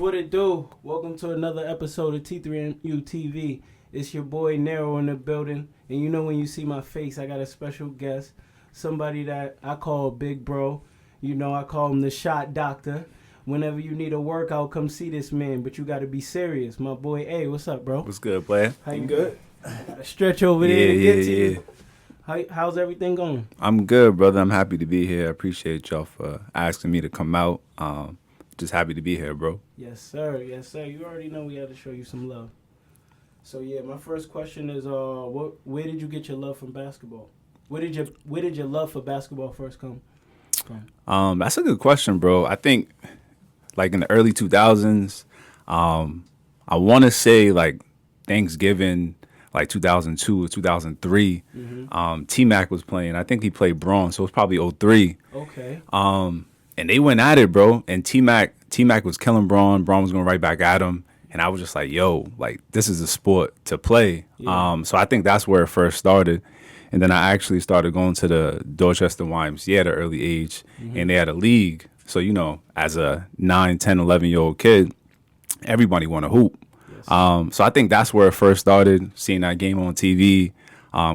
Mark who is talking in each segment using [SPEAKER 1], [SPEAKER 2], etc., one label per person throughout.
[SPEAKER 1] what it do? Welcome to another episode of T3MU TV. It's your boy Nero in the building. And you know when you see my face, I got a special guest. Somebody that I call Big Bro. You know I call him the shot doctor. Whenever you need a workout, come see this man. But you got to be serious. My boy A, what's up, bro?
[SPEAKER 2] What's good, player?
[SPEAKER 1] How you good? Stretch over there and get to you. How's everything going?
[SPEAKER 2] I'm good, brother. I'm happy to be here. I appreciate y'all for asking me to come out. Just happy to be here, bro.
[SPEAKER 1] Yes, sir. Yes, sir. You already know we had to show you some love. So yeah, my first question is, where did you get your love from basketball? Where did your love for basketball first come from?
[SPEAKER 2] That's a good question, bro. I think like in the early 2000s, I want to say like Thanksgiving, like 2002 or 2003. T-Mac was playing. I think he played Braun, so it was probably 2003.
[SPEAKER 1] Okay.
[SPEAKER 2] And they went at it, bro. And T-Mac was killing Braun. Braun was going right back at him. And I was just like, yo, like, this is a sport to play.
[SPEAKER 1] Yeah.
[SPEAKER 2] So I think that's where it first started. And then I actually started going to the Dorchester YMCA at an early age. And they had a league. So, you know, as a 9, 10, 11-year-old kid, everybody want to hoop. Yes. So I think that's where it first started, seeing that game on TV,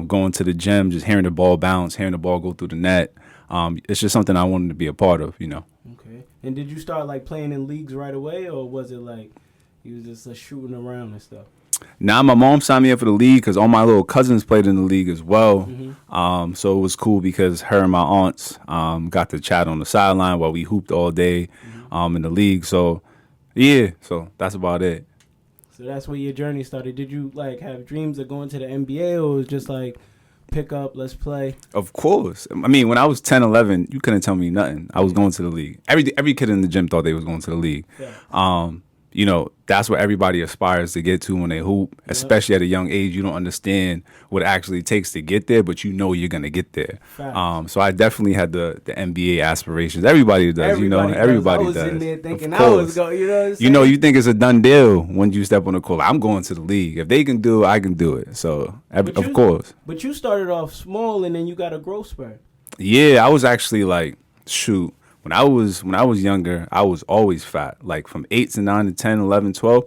[SPEAKER 2] going to the gym, just hearing the ball bounce, hearing the ball go through the net. It's just something I wanted to be a part of, you know.
[SPEAKER 1] Okay. And did you start, like, playing in leagues right away, or was it, like, you was just shooting around and stuff?
[SPEAKER 2] Nah, my mom signed me up for the league because all my little cousins played in the league as well. So it was cool because her and my aunts got to chat on the sideline while we hooped all day in the league. So, yeah, so that's about it.
[SPEAKER 1] So that's where your journey started. Did you, like, have dreams of going to the NBA, or was it just, like, pick up, let's play?
[SPEAKER 2] Of course. I mean, when I was 10, 11, you couldn't tell me nothing. I was going to the league. Every kid in the gym thought they was going to the league.
[SPEAKER 1] Yeah.
[SPEAKER 2] You know, that's what everybody aspires to get to when they hoop, especially at a young age. You don't understand what it actually takes to get there, but you know you're going to get there. So I definitely had the NBA aspirations. Everybody does,
[SPEAKER 1] Everybody
[SPEAKER 2] does.
[SPEAKER 1] I was in there thinking I was going, you know what I'm saying?
[SPEAKER 2] You know, you think it's a done deal when you step on the court. I'm going to the league. If they can do it, I can do it. So, of course.
[SPEAKER 1] But you started off small and then you got a growth spurt.
[SPEAKER 2] Yeah, I was actually like, shoot. When I was younger, I was always fat. Like from 8 to 9 to 10, 11, 12,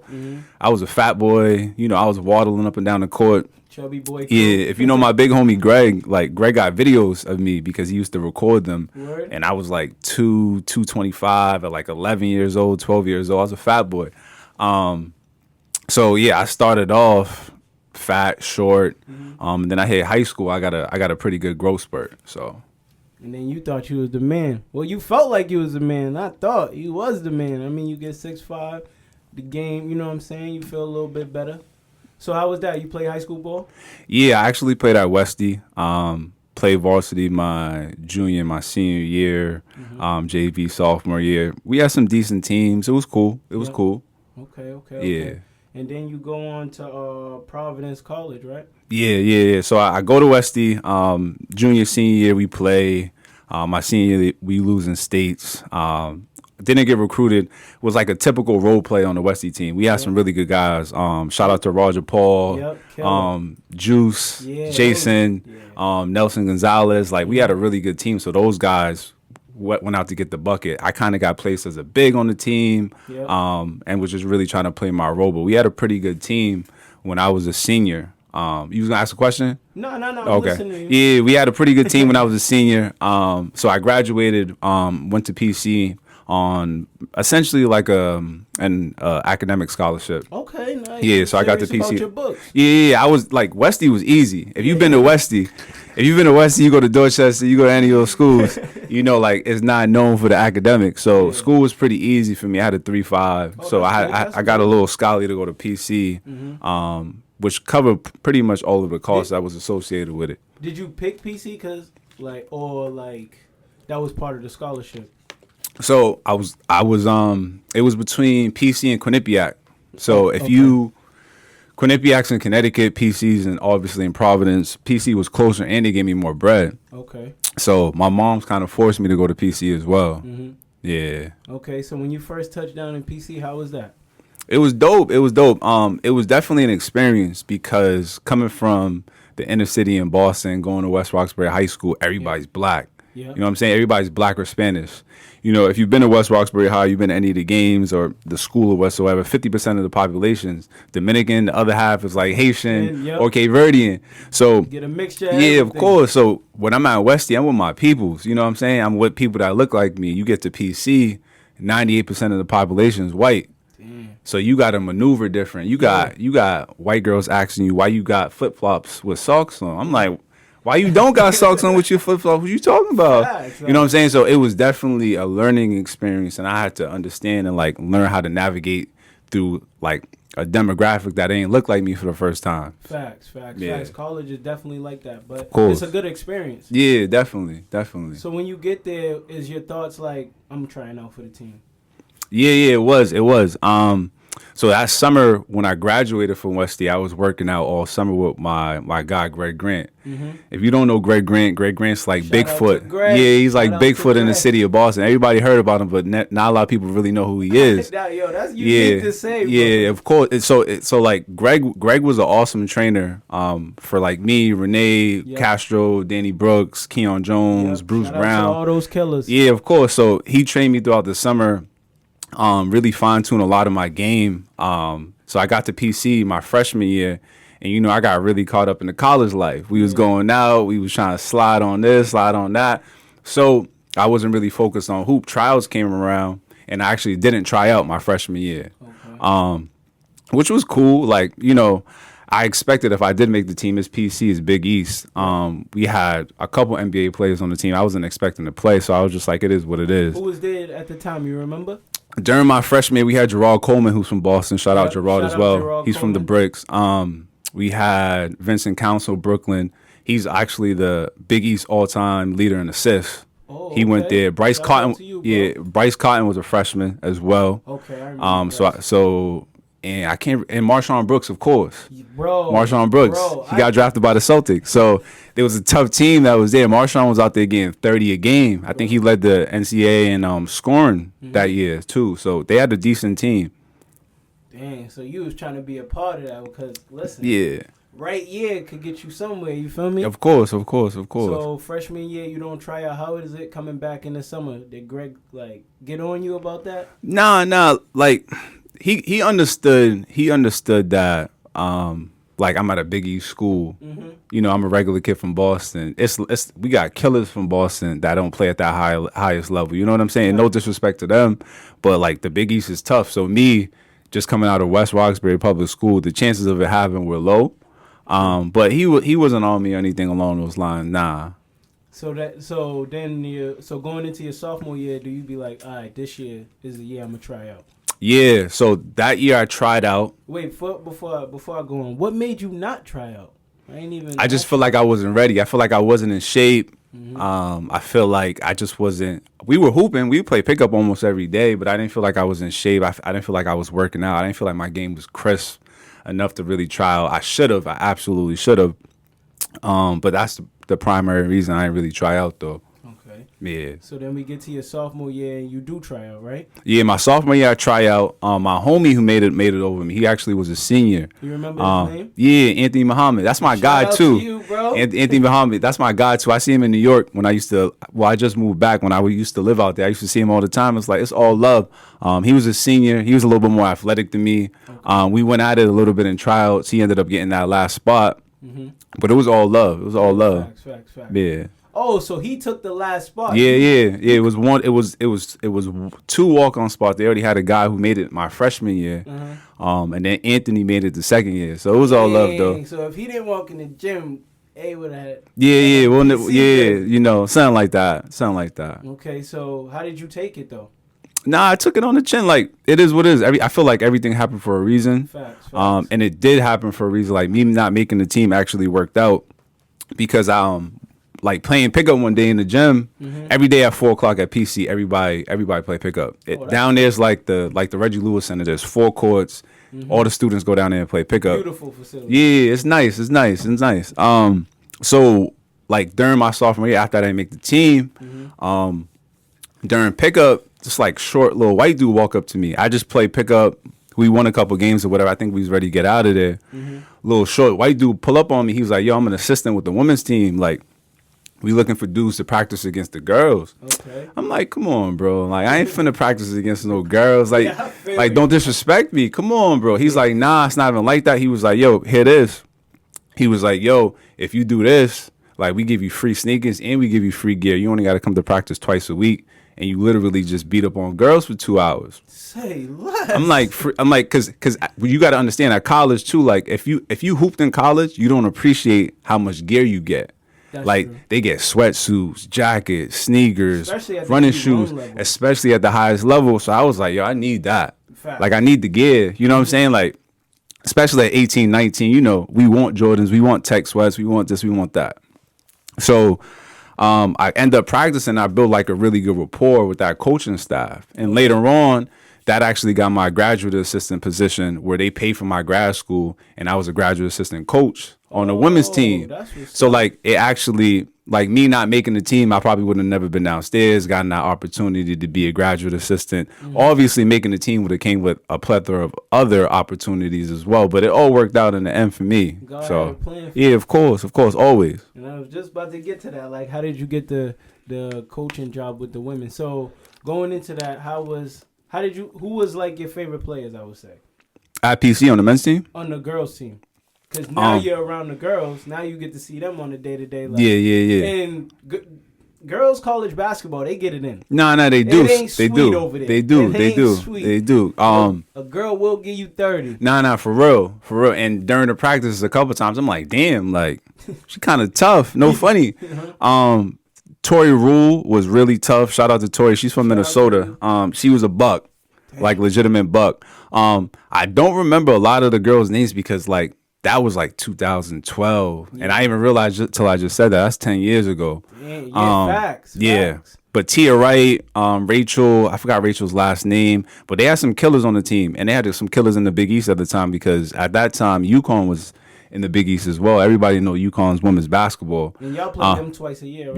[SPEAKER 2] I was a fat boy. You know, I was waddling up and down the court.
[SPEAKER 1] Chubby boy.
[SPEAKER 2] Yeah, if you know my big homie Greg, like Greg got videos of me because he used to record them.
[SPEAKER 1] Word.
[SPEAKER 2] And I was like 225 at like 11 years old, 12 years old. I was a fat boy. So yeah, I started off fat, short. And then I hit high school. I got a pretty good growth spurt. So.
[SPEAKER 1] And then you thought you was the man. Well, you felt like you was the man. I thought you was the man. I mean, you get 6'5", the game, you know what I'm saying? You feel a little bit better. So how was that? You play high school ball?
[SPEAKER 2] Yeah, I actually played at Westy. Played varsity my junior and my senior year, JV sophomore year. We had some decent teams. It was cool. It was cool.
[SPEAKER 1] Okay.
[SPEAKER 2] Yeah.
[SPEAKER 1] And then you go on to Providence College, right?
[SPEAKER 2] Yeah. So I go to Westy. Junior, senior year, we play. My senior year, we lose in states. Didn't get recruited. It was like a typical role play on the Westy team. We had some really good guys. Shout out to Roger Paul, Juice, Jason, Nelson Gonzalez. Like, we had a really good team. So those guys went out to get the bucket. I kind of got placed as a big on the team, and was just really trying to play my role. But we had a pretty good team when I was a senior. You was gonna ask a question?
[SPEAKER 1] No.
[SPEAKER 2] Okay. Yeah, we had a pretty good team when I was a senior. So I graduated, went to PC on essentially like an academic scholarship.
[SPEAKER 1] Okay, nice.
[SPEAKER 2] Yeah, so I got the PC.
[SPEAKER 1] About your books.
[SPEAKER 2] Yeah, I was like, Westy was easy. If you've been to Westy, you go to Dorchester, you go to any of those schools, you know, like, it's not known for the academics. So school was pretty easy for me. I had a 3.5, so I got a little scholarly to go to PC, which covered pretty much all of the costs that was associated with it.
[SPEAKER 1] Did you pick PC that was part of the scholarship?
[SPEAKER 2] So it was between PC and Quinnipiac. So Quinnipiac's in Connecticut, PC's and obviously in Providence. PC was closer and they gave me more bread. Okay. So my mom's kind of forced me to go to PC as well. Yeah.
[SPEAKER 1] Okay, so when you first touched down in PC, how was that?
[SPEAKER 2] It was dope. It was definitely an experience because coming from the inner city in Boston, going to West Roxbury High School, everybody's black.
[SPEAKER 1] Yeah.
[SPEAKER 2] You know what I'm saying? Everybody's black or Spanish. You know, if you've been to West Roxbury High, you've been to any of the games or the school or whatsoever, 50% of the population's Dominican, the other half is like Haitian
[SPEAKER 1] Yep.
[SPEAKER 2] or Cape Verdean. So
[SPEAKER 1] Get a mixture.
[SPEAKER 2] yeah, of course. So when I'm at Westie, I'm with my peoples. You know what I'm saying? I'm with people that look like me. You get to PC, 98% of the population is white.
[SPEAKER 1] Damn.
[SPEAKER 2] So you got to maneuver different. You got white girls asking you why you got flip flops with socks on. I'm like, why you don't got socks on with your flip flops? What you talking about?
[SPEAKER 1] Facts,
[SPEAKER 2] You know what I'm saying? So it was definitely a learning experience, and I had to understand and like learn how to navigate through like a demographic that ain't look like me for the first time.
[SPEAKER 1] Facts.
[SPEAKER 2] Yeah.
[SPEAKER 1] Facts. College is definitely like that, but
[SPEAKER 2] Course.
[SPEAKER 1] it's a good experience.
[SPEAKER 2] Yeah, definitely.
[SPEAKER 1] So when you get there, is your thoughts like, I'm trying out for the team?
[SPEAKER 2] Yeah, it was. So that summer when I graduated from Westie, I was working out all summer with my guy Greg Grant.
[SPEAKER 1] Mm-hmm.
[SPEAKER 2] If you don't know Greg Grant's like
[SPEAKER 1] Shout out to
[SPEAKER 2] Bigfoot.
[SPEAKER 1] Greg.
[SPEAKER 2] Yeah, he's like
[SPEAKER 1] Shout out to
[SPEAKER 2] Bigfoot in the
[SPEAKER 1] Greg.
[SPEAKER 2] city of Boston. Everybody heard about him, but not a lot of people really know who he is.
[SPEAKER 1] Yo, that's unique to say, bro.
[SPEAKER 2] Yeah, of course. So like Greg was an awesome trainer for like me, Renee,
[SPEAKER 1] Yep.
[SPEAKER 2] Castro, Danny Brooks, Keon Jones,
[SPEAKER 1] Yep.
[SPEAKER 2] Bruce
[SPEAKER 1] Shout out to
[SPEAKER 2] Brown.
[SPEAKER 1] all those killers.
[SPEAKER 2] Yeah, of course. So he trained me throughout the summer, really fine-tune a lot of my game. So I got to PC my freshman year, and, you know, I got really caught up in the college life. We was going out. We was trying to slide on this, slide on that. So I wasn't really focused on hoop. Trials came around, and I actually didn't try out my freshman year, which was cool. Like, you know, I expected if I did make the team, it's PC, it's Big East. We had a couple NBA players on the team. I wasn't expecting to play, so I was just like, it is what it is.
[SPEAKER 1] Who was there at the time? You remember?
[SPEAKER 2] During my freshman year, we had Gerard Coleman, who's from Boston. Shout out
[SPEAKER 1] Yep,
[SPEAKER 2] Gerard
[SPEAKER 1] shout
[SPEAKER 2] as
[SPEAKER 1] out
[SPEAKER 2] well.
[SPEAKER 1] Gerard
[SPEAKER 2] He's from the
[SPEAKER 1] Coleman.
[SPEAKER 2] Bricks. We had Vincent Council, Brooklyn. He's actually the Big East all-time leader in assists.
[SPEAKER 1] Oh,
[SPEAKER 2] He went
[SPEAKER 1] okay.
[SPEAKER 2] there. Bryce
[SPEAKER 1] Shout out
[SPEAKER 2] Cotton,
[SPEAKER 1] to you, bro.
[SPEAKER 2] yeah, Bryce Cotton was a freshman as well.
[SPEAKER 1] Okay, I remember.
[SPEAKER 2] And Marshawn Brooks, of course.
[SPEAKER 1] Bro,
[SPEAKER 2] Marshawn Brooks. He got drafted by the Celtics. So there was a tough team that was there. Marshawn was out there getting 30 a game. I think he led the NCAA in scoring that year too. So they had a decent team.
[SPEAKER 1] Dang, so you was trying to be a part of that because, listen,
[SPEAKER 2] Yeah.
[SPEAKER 1] right year could get you somewhere, you feel me?
[SPEAKER 2] Of course.
[SPEAKER 1] So freshman year, you don't try out. How is it coming back in the summer? Did Greg, like, get on you about that?
[SPEAKER 2] Nah. Like he understood that like I'm at a Big East school.
[SPEAKER 1] Mm-hmm.
[SPEAKER 2] You know, I'm a regular kid from Boston. It's we got killers from Boston that don't play at that highest level. You know what I'm saying? No disrespect to them, but like the Big East is tough. So me just coming out of West Roxbury Public School, the chances of it happening were low. But he wasn't on me or anything along those lines. Nah.
[SPEAKER 1] So going into your sophomore year, do you be like, all right, this year is the year I'm gonna try out?
[SPEAKER 2] Yeah. So that year I tried out.
[SPEAKER 1] Wait, before I go on, what made you not try out?
[SPEAKER 2] I just feel like I wasn't ready. I feel like I wasn't in shape.
[SPEAKER 1] Mm-hmm.
[SPEAKER 2] I feel like I just wasn't. We were hooping. We played pickup almost every day, but I didn't feel like I was in shape. I didn't feel like I was working out. I didn't feel like my game was crisp enough to really try out. I should have. I absolutely should have. But that's the primary reason I didn't really try out, though.
[SPEAKER 1] Okay.
[SPEAKER 2] Yeah.
[SPEAKER 1] So then we get to your sophomore year and you do try out, right?
[SPEAKER 2] Yeah, my sophomore year I try out. My homie who made it over me. He actually was a senior.
[SPEAKER 1] You remember his name?
[SPEAKER 2] Yeah, Anthony Muhammad. That's my guy
[SPEAKER 1] Shout out
[SPEAKER 2] too.
[SPEAKER 1] to you, bro.
[SPEAKER 2] Anthony Muhammad. That's my guy too. I see him in New York when I used to. Well, I just moved back when I used to live out there. I used to see him all the time. It's like it's all love. He was a senior. He was a little bit more athletic than me.
[SPEAKER 1] Okay.
[SPEAKER 2] We went at it a little bit in tryouts. He ended up getting that last spot.
[SPEAKER 1] Mm-hmm.
[SPEAKER 2] But it was all love. It was all love.
[SPEAKER 1] Facts.
[SPEAKER 2] Yeah.
[SPEAKER 1] Oh, so he took the last spot.
[SPEAKER 2] Yeah. It was one. It was two walk-on spots. They already had a guy who made it my freshman year, and then Anthony made it the second year. So it was all love though.
[SPEAKER 1] Dang, so if he didn't walk in the gym, A would have had.
[SPEAKER 2] Yeah. Well,
[SPEAKER 1] PC
[SPEAKER 2] yeah.
[SPEAKER 1] grade.
[SPEAKER 2] You know, something like that.
[SPEAKER 1] Okay, so how did you take it though?
[SPEAKER 2] Nah, I took it on the chin. Like it is what it is. I feel like everything happened for a reason.
[SPEAKER 1] Facts.
[SPEAKER 2] And it did happen for a reason. Like me not making the team actually worked out because like playing pickup one day in the gym. Every day at 4:00 at PC, everybody play pickup. Down there's like the Reggie Lewis Center. There's 4 courts. All the students go down there and play pickup.
[SPEAKER 1] Beautiful facility.
[SPEAKER 2] Yeah, it's nice. So like during my sophomore year, after I didn't make the team, during pickup, just like short little white dude walk up to me. I just played pickup. We won a couple games or whatever. I think we was ready to get out of there. Little short white dude pull up on me. He was like, "Yo, I'm an assistant with the women's team. Like, We looking for dudes to practice against the girls.
[SPEAKER 1] Okay.
[SPEAKER 2] I'm like, come on, bro. Like, I ain't finna practice against no girls. Like,
[SPEAKER 1] Yeah, I feel
[SPEAKER 2] like
[SPEAKER 1] you.
[SPEAKER 2] don't disrespect me. Come on, bro. He's like, nah, it's not even like that. He was like, yo, hear this. He was like, yo, if you do this, like, we give you free sneakers and we give you free gear. You only got to come to practice twice a week, and you literally just beat up on girls for 2 hours.
[SPEAKER 1] Say less.
[SPEAKER 2] I'm like, cause you got to understand at college too. Like, if you hooped in college, you don't appreciate how much gear you get.
[SPEAKER 1] That's
[SPEAKER 2] like
[SPEAKER 1] true.
[SPEAKER 2] they get sweatsuits, jackets, sneakers,
[SPEAKER 1] Especially at the
[SPEAKER 2] running
[SPEAKER 1] D1
[SPEAKER 2] shoes,
[SPEAKER 1] level.
[SPEAKER 2] especially at the highest level. So I was like, yo, I need that.
[SPEAKER 1] Fact.
[SPEAKER 2] Like, I need the gear. You know what I'm saying? Like, especially at 18, 19, you know, we want Jordans, we want tech sweats, we want this, we want that. So I end up practicing. I built like a really good rapport with that coaching staff. And later on, that actually got my graduate assistant position where they paid for my grad school, and I was a graduate assistant coach on the women's team.
[SPEAKER 1] That's what's
[SPEAKER 2] So
[SPEAKER 1] up.
[SPEAKER 2] like, it actually, like, me not making the team, I probably would have never been downstairs, gotten that opportunity to be a graduate assistant. Obviously, making the team would have came with a plethora of other opportunities as well, but it all worked out in the end for me.
[SPEAKER 1] God had
[SPEAKER 2] So
[SPEAKER 1] a plan for
[SPEAKER 2] yeah, of course, always.
[SPEAKER 1] And I was just about to get to that. Like, how did you get the coaching job with the women? So going into that, who was like your favorite players? I would say
[SPEAKER 2] At PC on the men's team.
[SPEAKER 1] on the girls team, because now you're around the girls. Now you get to see them on a day to day.
[SPEAKER 2] Yeah.
[SPEAKER 1] And girls college basketball, they get it in.
[SPEAKER 2] No, they do.
[SPEAKER 1] It ain't
[SPEAKER 2] They
[SPEAKER 1] sweet
[SPEAKER 2] do.
[SPEAKER 1] over there.
[SPEAKER 2] They do.
[SPEAKER 1] It
[SPEAKER 2] They
[SPEAKER 1] ain't
[SPEAKER 2] do.
[SPEAKER 1] sweet.
[SPEAKER 2] They do.
[SPEAKER 1] A girl will give you 30.
[SPEAKER 2] Nah, for real. And during the practices a couple times, I'm like, damn, like, she kind of tough. No funny. Tori Rule was really tough. Shout out to Tori. She's from Minnesota. She was a buck, like legitimate buck. I don't remember a lot of the girls' names because like that was like 2012, and I even realized till I just said that. That's 10 years ago.
[SPEAKER 1] Yeah, facts.
[SPEAKER 2] Yeah.
[SPEAKER 1] Facts.
[SPEAKER 2] But Tia Wright, Rachel, I forgot Rachel's last name, but they had some killers on the team, and they had some killers in the Big East at the time because at that time UConn was in the Big East as well. Everybody know UConn's women's basketball.
[SPEAKER 1] And y'all play them twice a year, right?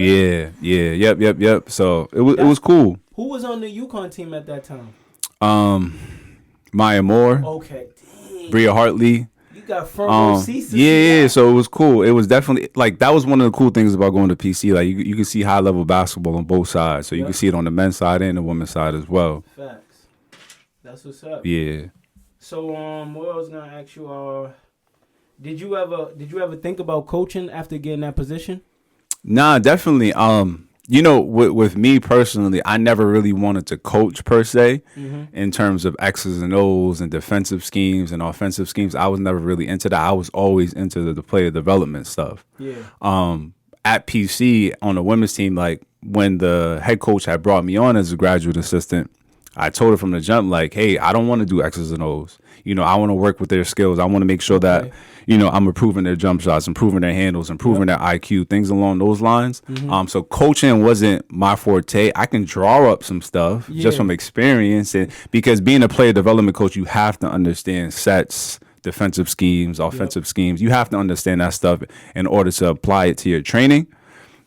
[SPEAKER 2] Yeah, yep. So it was cool.
[SPEAKER 1] Who was on the UConn team at that time?
[SPEAKER 2] Maya Moore,
[SPEAKER 1] Okay, dang.
[SPEAKER 2] Bria Hartley.
[SPEAKER 1] You got front row seats to see
[SPEAKER 2] Yeah.
[SPEAKER 1] that.
[SPEAKER 2] So it was cool. It was definitely like that was one of the cool things about going to PC. Like you can see high level basketball on both sides. So you can see it on the men's side and the women's side as well.
[SPEAKER 1] Facts. That's what's up.
[SPEAKER 2] Yeah.
[SPEAKER 1] So what I was gonna ask you, did you ever think about coaching after getting that position?
[SPEAKER 2] Nah, definitely. You know, with me personally, I never really wanted to coach per se in terms of X's and O's and defensive schemes and offensive schemes. I was never really into that. I was always into the player development stuff.
[SPEAKER 1] Yeah.
[SPEAKER 2] At PC on the women's team, like when the head coach had brought me on as a graduate assistant, I told her from the jump, like, hey, I don't want to do X's and O's. You know, I want to work with their skills. I want to make sure that, you know, I'm improving their jump shots, improving their handles, improving their IQ, things along those lines. So coaching wasn't my forte. I can draw up some stuff just from experience. And because being a player development coach, you have to understand sets, defensive schemes, offensive schemes. You have to understand that stuff in order to apply it to your training.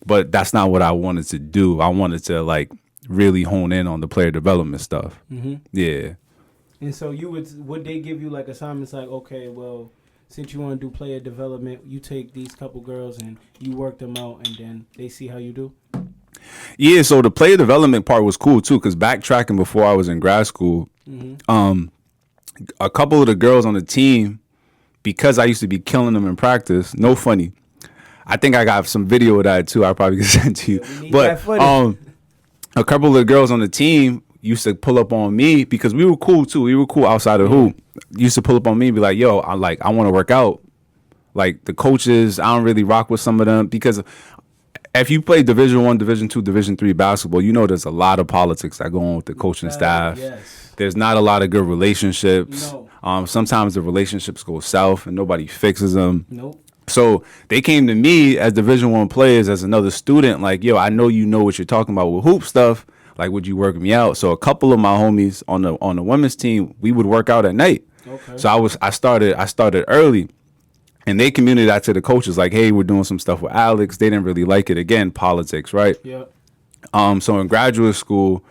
[SPEAKER 2] But that's not what I wanted to do. I wanted to, like, really hone in on the player development stuff. Yeah.
[SPEAKER 1] And so would they give you like assignments like, okay, well, since you want to do player development, you take these couple girls and you work them out, and then they see how you do?
[SPEAKER 2] Yeah, so the player development part was cool too, because backtracking before I was in grad school, a couple of the girls on the team, because I used to be killing them in practice, no funny. I think I got some video of that too. I probably could send to you. But a couple of the girls on the team used to pull up on me because we were cool too. We were cool outside of hoop. Used to pull up on me and be like, yo, I want to work out. Like the coaches, I don't really rock with some of them because if you play Division I, Division II, Division III basketball, you know there's a lot of politics that go on with the coaching staff.
[SPEAKER 1] Yes.
[SPEAKER 2] There's not a lot of good relationships.
[SPEAKER 1] No.
[SPEAKER 2] Sometimes the relationships go south and nobody fixes them.
[SPEAKER 1] Nope.
[SPEAKER 2] So they came to me as Division I players, as another student, like, yo, I know you know what you're talking about with hoop stuff. Like, would you work me out? So a couple of my homies on the women's team, we would work out at night.
[SPEAKER 1] Okay.
[SPEAKER 2] So I started early, and they communicated that to the coaches, like, hey, we're doing some stuff with Alex. They didn't really like it. Again, politics, right?
[SPEAKER 1] Yeah.
[SPEAKER 2] So in graduate school,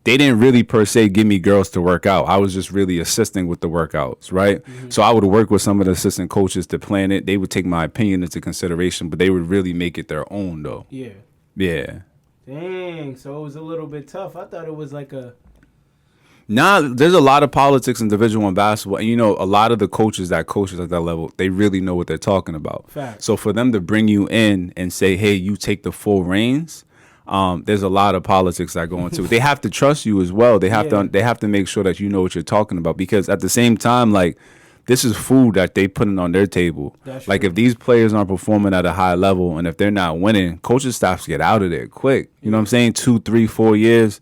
[SPEAKER 2] they didn't really per se give me girls to work out. I was just really assisting with the workouts, right? Mm-hmm. So I would work with some of the assistant coaches to plan it. They would take my opinion into consideration, but they would really make it their own, though.
[SPEAKER 1] Yeah.
[SPEAKER 2] Yeah.
[SPEAKER 1] Dang, so it was a little bit tough. I thought it was like a...
[SPEAKER 2] Nah, there's a lot of politics in Division I basketball. And, a lot of the coaches at that level, they really know what they're talking about.
[SPEAKER 1] Fact.
[SPEAKER 2] So for them to bring you in and say, hey, you take the full reins, there's a lot of politics that go into it. They have to trust you as well. They have to make sure that you know what you're talking about, because at the same time, like, this is food that they putting on their table.
[SPEAKER 1] That's
[SPEAKER 2] like
[SPEAKER 1] true.
[SPEAKER 2] If these players aren't performing at a high level and if they're not winning, coaching staffs get out of there quick. You know what I'm saying? 2, 3, 4 years.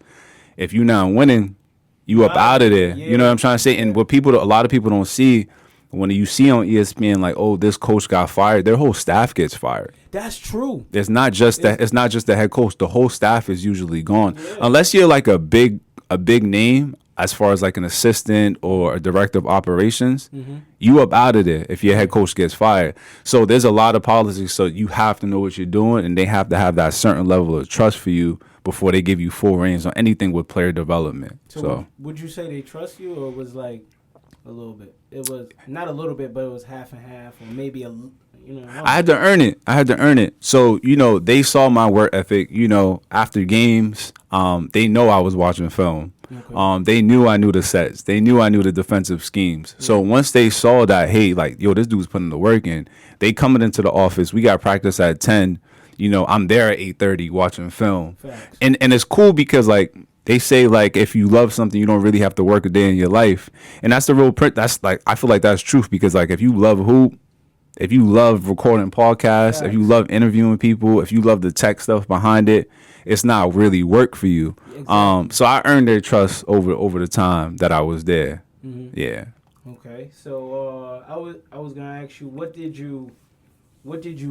[SPEAKER 2] If you're not winning, you up out of there.
[SPEAKER 1] Yeah.
[SPEAKER 2] You know what I'm trying to say? And what a lot of people don't see, when you see on ESPN like, oh, this coach got fired, their whole staff gets fired.
[SPEAKER 1] That's true.
[SPEAKER 2] It's not just the head coach. The whole staff is usually gone. Yeah. Unless you're like a big name as far as like an assistant or a director of operations, you up out of there if your head coach gets fired. So there's a lot of politics. So you have to know what you're doing, and they have to have that certain level of trust for you before they give you full reins on anything with player development. So
[SPEAKER 1] would you say they trust you, or was like a little bit? It was not a little bit, but it was half and half, or maybe I
[SPEAKER 2] had to earn it. So, they saw my work ethic, after games. They know I was watching film. Okay. They knew I knew the sets. They knew I knew the defensive schemes. Yeah. So once they saw that, hey, like, yo, this dude's putting the work in, they coming into the office. We got practice at 10. I'm there at 8:30 watching film.
[SPEAKER 1] Facts.
[SPEAKER 2] And it's cool because, like, they say, like, if you love something, you don't really have to work a day in your life. And that's the real print. That's, like, I feel like that's truth, because, like, if you love hoop, if you love recording podcasts,
[SPEAKER 1] Facts.
[SPEAKER 2] if you love interviewing people, if you love the tech stuff behind it, it's not really work for you. Exactly. So I earned their trust over the time that I was there. Mm-hmm. Yeah.
[SPEAKER 1] Okay. So I was gonna ask you, what did you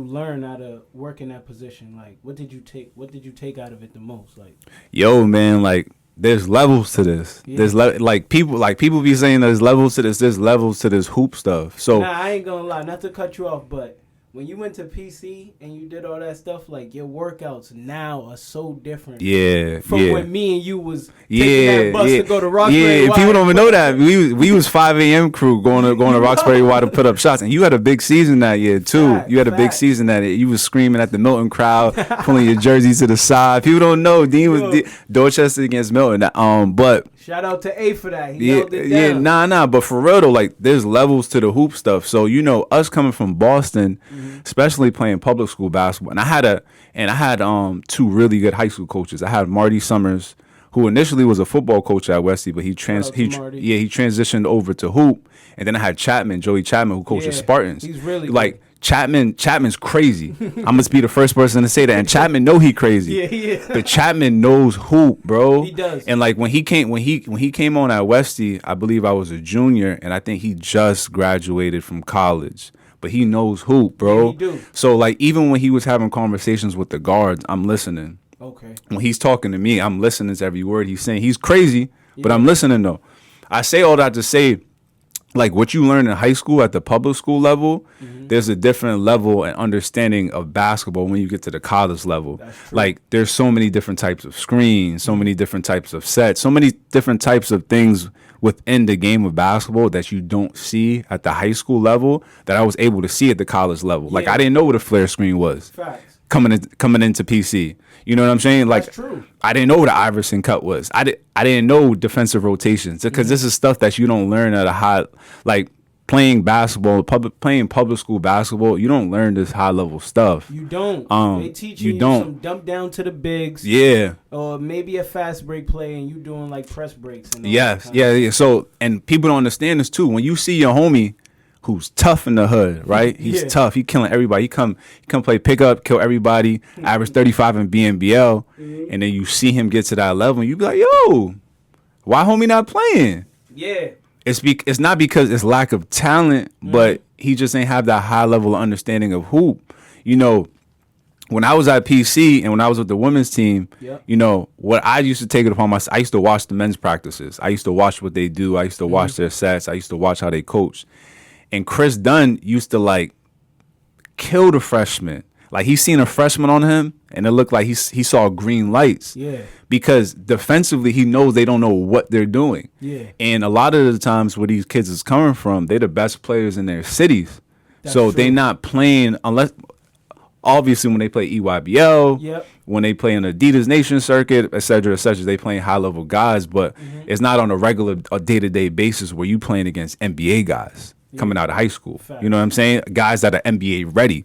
[SPEAKER 1] learn out of working that position? Like, what did you take out of it the most? Like,
[SPEAKER 2] yo, man, like, there's levels to this. Yeah. There's people be saying there's levels to this. There's levels to this hoop stuff. So
[SPEAKER 1] I ain't gonna lie, not to cut you off, but when you went to PC and you did all that stuff, like, your workouts now are so different.
[SPEAKER 2] Yeah,
[SPEAKER 1] from when me and you was taking that bus to go to Roxbury.
[SPEAKER 2] Yeah, people don't even know that. We was 5 a.m. crew going to Roxbury Y to put up shots, and you had a big season that year too. You had a big season that year. You was screaming at the Milton crowd, pulling your jersey to the side. People don't know Dean was Dorchester against Milton. But
[SPEAKER 1] shout out to A for that. He held it down.
[SPEAKER 2] Nah. But for real though, like, there's levels to the hoop stuff. So us coming from Boston, especially playing public school basketball, and I had 2 really good high school coaches. I had Marty Summers, who initially was a football coach at Westie, but he transitioned over to hoop. And then I had Joey Chapman, who coaches Spartans.
[SPEAKER 1] He's really
[SPEAKER 2] like good. Chapman's crazy. I must be the first person to say that. And Chapman know he crazy.
[SPEAKER 1] Yeah.
[SPEAKER 2] But Chapman knows hoop, bro.
[SPEAKER 1] He does.
[SPEAKER 2] And like when he came on at Westie, I believe I was a junior, and I think he just graduated from college. But he knows hoop, bro.
[SPEAKER 1] Yeah, he do.
[SPEAKER 2] So like even when he was having conversations with the guards, I'm listening.
[SPEAKER 1] Okay.
[SPEAKER 2] When he's talking to me, I'm listening to every word he's saying. He's crazy, but I'm listening though. I say all that to say, like, what you learn in high school at the public school level, there's a different level and understanding of basketball when you get to the college level. Like, there's so many different types of screens, so many different types of sets, so many different types of things within the game of basketball that you don't see at the high school level that I was able to see at the college level. Yeah. Like, I didn't know what a flare screen was.
[SPEAKER 1] Facts.
[SPEAKER 2] Coming into PC. You know what I'm saying? Like,
[SPEAKER 1] that's true.
[SPEAKER 2] I didn't know what an Iverson cut was. I didn't know defensive rotations, because this is stuff that you don't learn at a high, like, playing public school basketball. You don't learn this high level stuff.
[SPEAKER 1] You don't. They teach you some dump down to the bigs.
[SPEAKER 2] Yeah.
[SPEAKER 1] Or maybe a fast break play, and you doing like press breaks. And
[SPEAKER 2] yes. Yeah. So, and people don't understand this too. When you see your homie who's tough in the hood, right? He's tough. He killing everybody. He come play pickup, kill everybody, average 35 in BNBL, and then you see him get to that level, and you be like, yo, why homie not playing?
[SPEAKER 1] Yeah.
[SPEAKER 2] It's not because it's lack of talent, but he just ain't have that high level of understanding of hoop. You know, when I was at PC and when I was with the women's team, you know, what I used to take it upon myself, I used to watch the men's practices. I used to watch what they do. I used to watch their sets. I used to watch how they coach. And Chris Dunn used to, like, kill the freshman. Like, he seen a freshman on him, and it looked like he saw green lights.
[SPEAKER 1] Yeah.
[SPEAKER 2] Because defensively, he knows they don't know what they're doing.
[SPEAKER 1] Yeah.
[SPEAKER 2] And a lot of the times where these kids is coming from, they're the best players in their cities.
[SPEAKER 1] That's
[SPEAKER 2] so
[SPEAKER 1] true.
[SPEAKER 2] they not playing unless, obviously, when they play EYBL,
[SPEAKER 1] Yep.
[SPEAKER 2] when they play in the Adidas Nation circuit, et cetera, they playing high level guys, but it's not on a regular, day-to-day basis where you playing against NBA guys coming out of high school.
[SPEAKER 1] Fact.
[SPEAKER 2] You know what I'm saying? Guys that are NBA ready.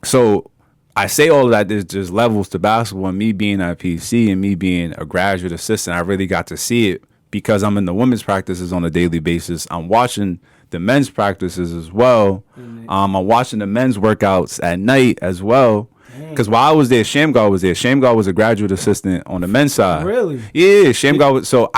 [SPEAKER 2] So I say all of that, there's just levels to basketball, and me being at PC and me being a graduate assistant, I really got to see it because I'm in the women's practices on a daily basis. I'm watching the men's practices as well. I'm watching the men's workouts at night as well. Because while I was there, Shamgar was there. Shamgar was a graduate assistant on the men's side.
[SPEAKER 1] Really?
[SPEAKER 2] Yeah, Shamgar was. So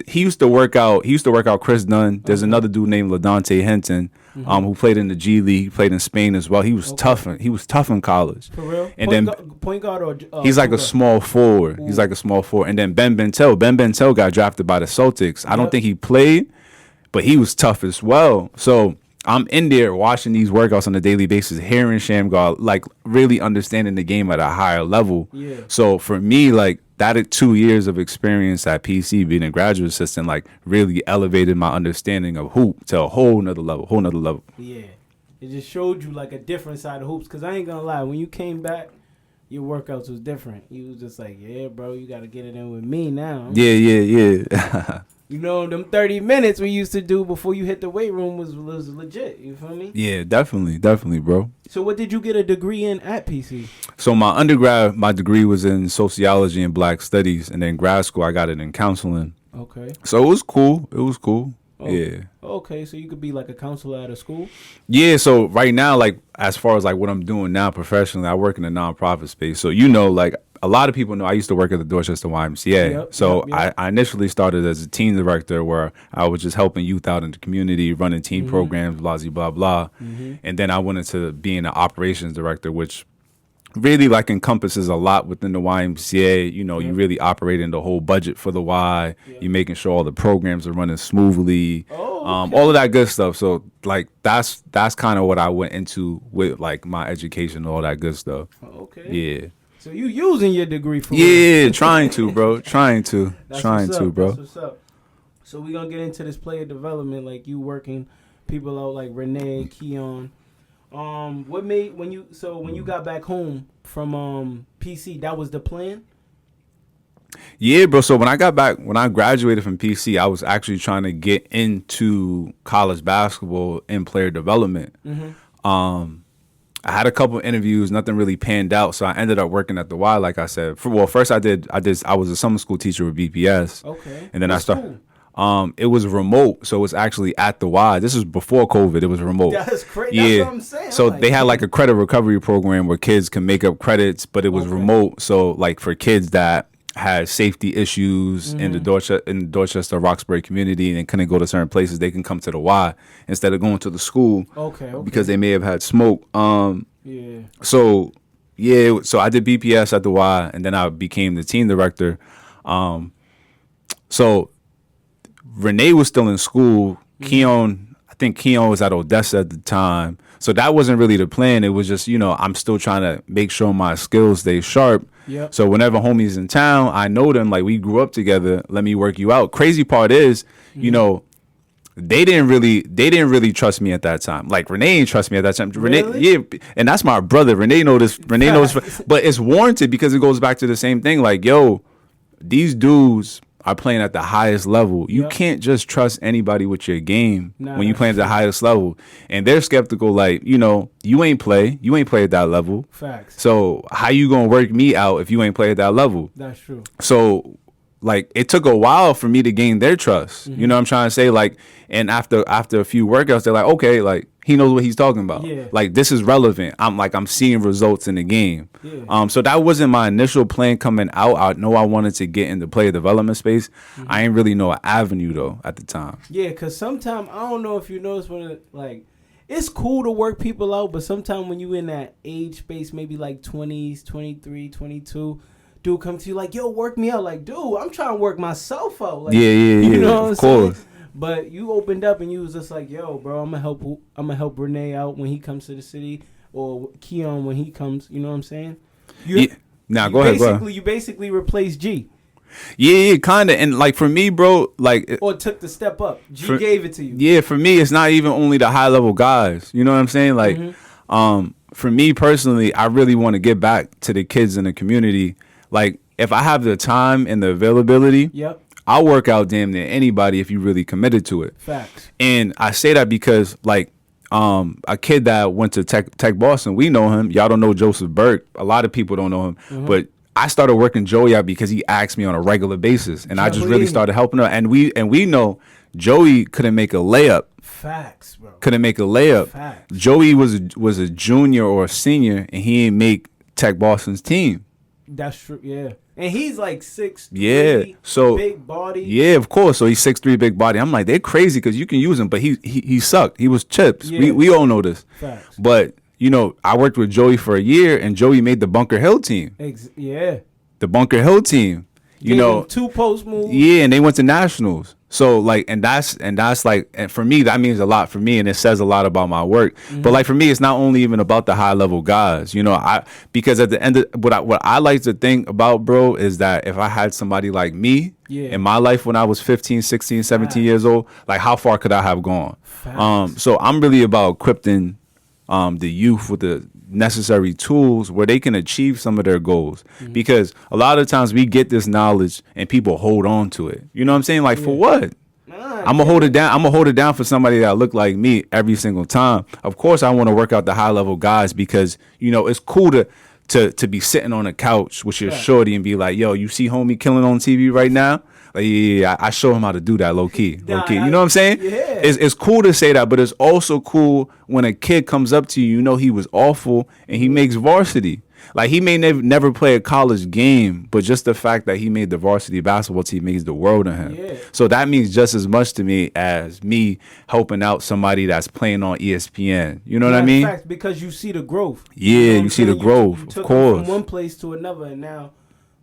[SPEAKER 2] he used to work out. He used to work out Chris Dunn. There's another dude named LaDonte Hinton, who played in the G League. He played in Spain as well. He was tough. He was tough in college.
[SPEAKER 1] For real?
[SPEAKER 2] And
[SPEAKER 1] Point guard or
[SPEAKER 2] he's like a small forward. He's like a small forward. And then Ben Bentel. Ben Bentel got drafted by the Celtics. I don't think he played, but he was tough as well. So I'm in there watching these workouts on a daily basis, hearing Shamgar, like really understanding the game at a higher level.
[SPEAKER 1] Yeah.
[SPEAKER 2] So for me, like that 2 years of experience at PC being a graduate assistant, like really elevated my understanding of hoop to a whole nother level.
[SPEAKER 1] Yeah. It just showed you like a different side of hoops. Because I ain't going to lie, when you came back, your workouts was different. You was just like, yeah, bro, you got to get it in with me now.
[SPEAKER 2] Yeah.
[SPEAKER 1] You know, them 30 minutes we used to do before you hit the weight room was legit. You feel me?
[SPEAKER 2] Yeah, definitely, bro.
[SPEAKER 1] So what did you get a degree in at PC?
[SPEAKER 2] So my undergrad, my degree was in sociology and black studies. And then grad school, I got it in counseling.
[SPEAKER 1] Okay.
[SPEAKER 2] So it was cool.
[SPEAKER 1] Oh,
[SPEAKER 2] yeah.
[SPEAKER 1] Okay, so you could be like a counselor at a school?
[SPEAKER 2] Yeah, so right now, like, as far as, like, what I'm doing now professionally, I work in a nonprofit space. So, like, a lot of people know I used to work at the Dorchester YMCA. Yep. I initially started as a team director where I was just helping youth out in the community, running team programs, blah, blah. And then I went into being an operations director, which really, like, encompasses a lot within the YMCA. You really operating the whole budget for the Y. You're making sure all the programs are running smoothly. All of that good stuff. So, like, that's kind of what I went into with, like, my education and all that good stuff.
[SPEAKER 1] Okay.
[SPEAKER 2] Yeah.
[SPEAKER 1] So you using your degree for
[SPEAKER 2] trying to, bro. Trying to, bro.
[SPEAKER 1] That's what's up. So we gonna get into this player development, like you working people out like Renee, Keon. What made when you got back home from PC, that was the plan?
[SPEAKER 2] Yeah, bro. So when I graduated from PC, I was actually trying to get into college basketball and player development. I had a couple of interviews, nothing really panned out, so I ended up working at the Y. Like I said, first I was a summer school teacher with BPS.
[SPEAKER 1] Okay.
[SPEAKER 2] And then I started. It was remote, so it was actually at the Y. This was before COVID. It was remote.
[SPEAKER 1] That's crazy.
[SPEAKER 2] Yeah.
[SPEAKER 1] That's what I'm saying.
[SPEAKER 2] So they had like a credit recovery program where kids can make up credits, but it was remote. So like for kids that had safety issues in the Dorchester Roxbury community and couldn't go to certain places, they can come to the Y instead of going to the school.
[SPEAKER 1] Okay.
[SPEAKER 2] Because they may have had smoke.
[SPEAKER 1] Yeah.
[SPEAKER 2] So I did BPS at the Y, and then I became the team director. So Renee was still in school. Keon was at Odessa at the time. So that wasn't really the plan. It was just, I'm still trying to make sure my skills stay sharp.
[SPEAKER 1] Yep.
[SPEAKER 2] So whenever homie's in town, I know them, like we grew up together. Let me work you out. Crazy part is, they didn't really trust me at that time. Like Renee didn't trust me at that time.
[SPEAKER 1] Really?
[SPEAKER 2] Renee, yeah, and that's my brother. Renee knows this, but it's warranted because it goes back to the same thing. Like, yo, these dudes are playing at the highest level. You can't just trust anybody with your game when you play at the highest level. And they're skeptical, like, you ain't play at that level.
[SPEAKER 1] Facts.
[SPEAKER 2] So how you gonna work me out if you ain't play at that level?
[SPEAKER 1] That's true.
[SPEAKER 2] So like it took a while for me to gain their trust. You know what I'm trying to say? Like, and after a few workouts, they're like, okay, like he knows what he's talking about.
[SPEAKER 1] Yeah.
[SPEAKER 2] Like this is relevant. I'm seeing results in the game.
[SPEAKER 1] Yeah.
[SPEAKER 2] So that wasn't my initial plan coming out. I know I wanted to get in the player development space. I ain't really know an avenue though at the time.
[SPEAKER 1] Yeah, because sometimes, I don't know if you notice it's cool to work people out, but sometimes when you in that age space, maybe like 20s, 23, 22, dude come to you like, yo, work me out. Like, dude, I'm trying to work myself out. Like, You know what I'm saying? But you opened up and you was just like, yo, bro, I'm gonna help Renee out when he comes to the city, or Keon when he comes. You know what I'm saying?
[SPEAKER 2] Go ahead.
[SPEAKER 1] You basically replaced G.
[SPEAKER 2] Yeah, kind of. And like for me, bro, like
[SPEAKER 1] or took the step up. G gave it to you.
[SPEAKER 2] Yeah, for me, it's not even only the high level guys. You know what I'm saying? Like, for me personally, I really want to get back to the kids in the community. Like, if I have the time and the availability, I'll work out damn near anybody if you really committed to it.
[SPEAKER 1] Facts.
[SPEAKER 2] And I say that because like a kid that went to Tech Boston, we know him. Y'all don't know Joseph Burke. A lot of people don't know him, but I started working Joey out because he asked me on a regular basis, and I just really started helping him. And we know Joey couldn't make a layup.
[SPEAKER 1] Facts, bro.
[SPEAKER 2] Couldn't make a layup.
[SPEAKER 1] Facts.
[SPEAKER 2] Joey was a junior or a senior, and he didn't make Tech Boston's team.
[SPEAKER 1] That's true. Yeah. And he's like 6'3",
[SPEAKER 2] so
[SPEAKER 1] big body.
[SPEAKER 2] Yeah, of course. So he's 6'3", big body. I'm like, they're crazy because you can use him, but he sucked. He was chips.
[SPEAKER 1] Yeah.
[SPEAKER 2] We all know this.
[SPEAKER 1] Facts.
[SPEAKER 2] But you know, I worked with Joey for a year, and Joey made the Bunker Hill team. The Bunker Hill team. You know,
[SPEAKER 1] 2 post moves.
[SPEAKER 2] Yeah, and they went to nationals. So like, and that's like, and for me, that means a lot for me, and it says a lot about my work. But like for me, it's not only even about the high level guys, you know. Because at the end of what I like to think about, bro, is that if I had somebody like me in my life when I was 15, 16, 17 years old, like how far could I have gone? So I'm really about equipping the youth with the necessary tools where they can achieve some of their goals, because a lot of times we get this knowledge and people hold on to it. You know what I'm saying? Like for what? I'm gonna hold it down. I'm gonna hold it down for somebody that look like me every single time. Of course, I want to work out the high level guys because you know it's cool to be sitting on a couch with your shorty and be like, yo, you see homie killing on TV right now? Like, yeah, I show him how to do that low key. You know what I'm saying?
[SPEAKER 1] Yeah.
[SPEAKER 2] It's cool to say that, but it's also cool when a kid comes up to you, you know he was awful, and he makes varsity. Like, he may never play a college game, but just the fact that he made the varsity basketball team means the world to him.
[SPEAKER 1] Yeah.
[SPEAKER 2] So that means just as much to me as me helping out somebody that's playing on ESPN. You know what I mean?
[SPEAKER 1] Fact, because you see the growth.
[SPEAKER 2] Yeah, you see the growth,
[SPEAKER 1] you
[SPEAKER 2] of
[SPEAKER 1] took
[SPEAKER 2] course.
[SPEAKER 1] Him from one place to another, and now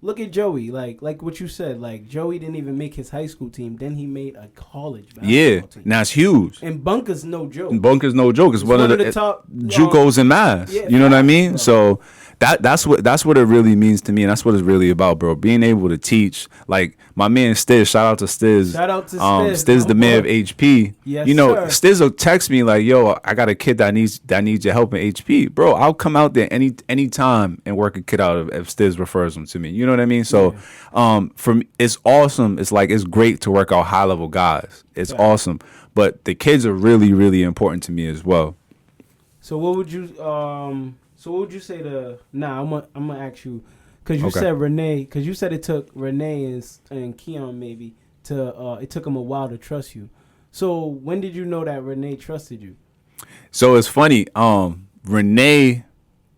[SPEAKER 1] look at Joey. Like what you said. Like Joey didn't even make his high school team. Then he made a college basketball team.
[SPEAKER 2] Now it's huge.
[SPEAKER 1] And Bunker's no joke.
[SPEAKER 2] It's one of the top JUCOs in Mass.
[SPEAKER 1] Yeah,
[SPEAKER 2] you know what I mean?
[SPEAKER 1] Bro.
[SPEAKER 2] So that's what it really means to me, and that's what it's really about, bro. Being able to teach, like my man Stiz. Shout out to Stiz. Stiz, the man of HP.
[SPEAKER 1] Yes,
[SPEAKER 2] you know,
[SPEAKER 1] sir.
[SPEAKER 2] Stiz will text me like, "Yo, I got a kid that needs your help in HP, bro. I'll come out there any time and work a kid out if Stiz refers them to me. You know what I mean? So, for me, it's awesome. It's like it's great to work out high level guys. It's awesome, but the kids are really, really important to me as well.
[SPEAKER 1] So what would you say to? Nah, I'm gonna ask you, because you said Renee. Because you said it took Renee and Keon maybe to. It took them a while to trust you. So when did you know that Renee trusted you?
[SPEAKER 2] So it's funny. Renee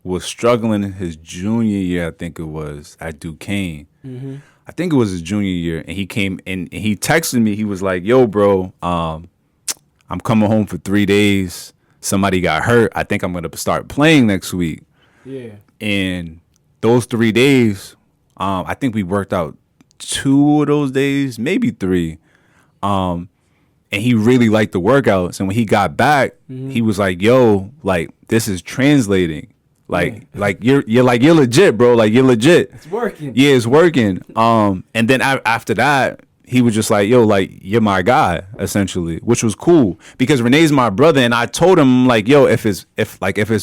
[SPEAKER 2] was struggling in his junior year. I think it was at Duquesne. I think it was his junior year, and he came and he texted me. He was like, "Yo, bro, I'm coming home for 3 days. Somebody got hurt. I think I'm gonna start playing next week."
[SPEAKER 1] Yeah.
[SPEAKER 2] And those 3 days, I think we worked out 2 of those days, maybe 3. And he really liked the workouts. And when he got back, he was like, "Yo, like this is translating. Like you're legit, bro. Like you're legit.
[SPEAKER 1] It's working.
[SPEAKER 2] Yeah, it's working." And then after that, he was just like, "Yo, like you're my guy," essentially, which was cool because Renee's my brother, and I told him like, "Yo, if it's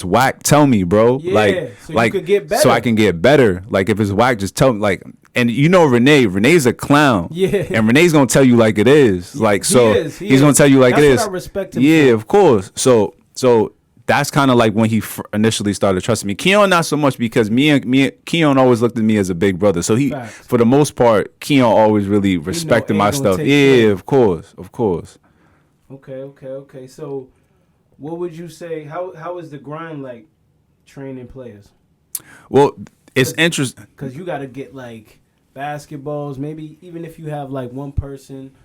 [SPEAKER 2] whack, tell me, bro.
[SPEAKER 1] Yeah, so you could get better.
[SPEAKER 2] So I can get better. Like if it's whack, just tell me. Like, and you know Renee's a clown.
[SPEAKER 1] Yeah,
[SPEAKER 2] and Renee's gonna tell you like it is. Like so, he's gonna tell you like
[SPEAKER 1] That's
[SPEAKER 2] it is.
[SPEAKER 1] What I respect him.
[SPEAKER 2] Yeah,
[SPEAKER 1] for.
[SPEAKER 2] of course. So. That's kind of like when he initially started trusting me. Keon, not so much because Keon always looked at me as a big brother. So for the most part, Keon always really respected my stuff. Yeah, of course.
[SPEAKER 1] Okay. So, what would you say? How is the grind like training players?
[SPEAKER 2] Well, it's interesting
[SPEAKER 1] because you got to get like basketballs. Maybe even if you have like one person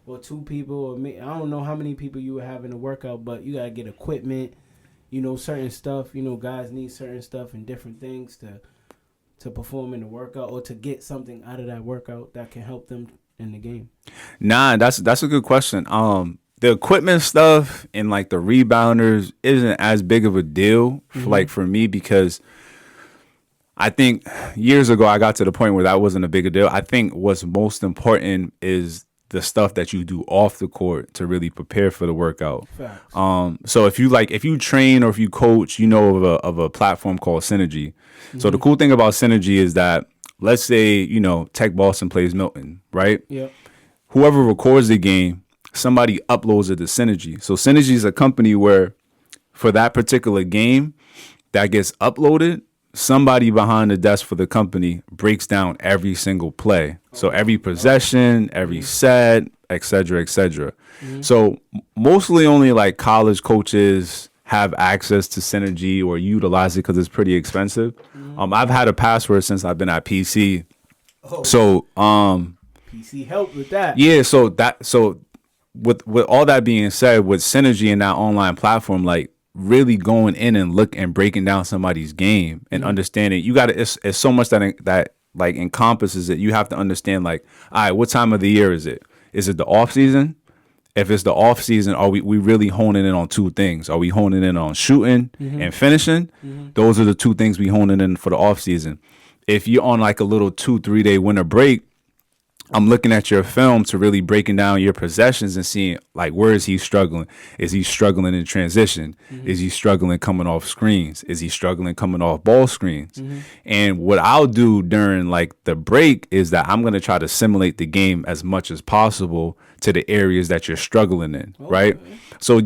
[SPEAKER 1] or 2 people, or I don't know how many people you would have in a workout, but you got to get equipment. You know, certain stuff, you know, guys need certain stuff and different things to perform in the workout or to get something out of that workout that can help them in the game.
[SPEAKER 2] Nah, that's a good question. The equipment stuff and like the rebounders isn't as big of a deal for me because I think years ago I got to the point where that wasn't a big deal. I think what's most important is the stuff that you do off the court to really prepare for the workout.
[SPEAKER 1] Facts.
[SPEAKER 2] So if you train or if you coach, you know of a platform called Synergy. So the cool thing about Synergy is that, let's say, Tech Boston plays Milton, right?
[SPEAKER 1] Yep.
[SPEAKER 2] Whoever records the game, somebody uploads it to Synergy. So Synergy is a company where for that particular game that gets uploaded, somebody behind the desk for the company breaks down every single play. So every possession, every set, et cetera, et cetera. So mostly only like college coaches have access to Synergy or utilize it because it's pretty expensive. I've had a password since I've been at PC.
[SPEAKER 1] Oh,
[SPEAKER 2] So
[SPEAKER 1] PC helped with that.
[SPEAKER 2] yeah, so with all that being said, with Synergy and that online platform, like really going in and look and breaking down somebody's game and understanding, you got to, it's so much that like encompasses it. You have to understand, like, all right, what time of the year is it? Is it the off season? If it's the off season, are we really honing in on two things? Are we honing in on shooting and finishing? Those are the two things we honing in for the off season. If you're on like a little 2-3 day winter break, I'm looking at your film to really breaking down your possessions and seeing, like, where is he struggling? Is he struggling in transition? Is he struggling coming off screens? Is he struggling coming off ball screens? And what I'll do during like the break is that I'm going to try to simulate the game as much as possible to the areas that you're struggling in, right? So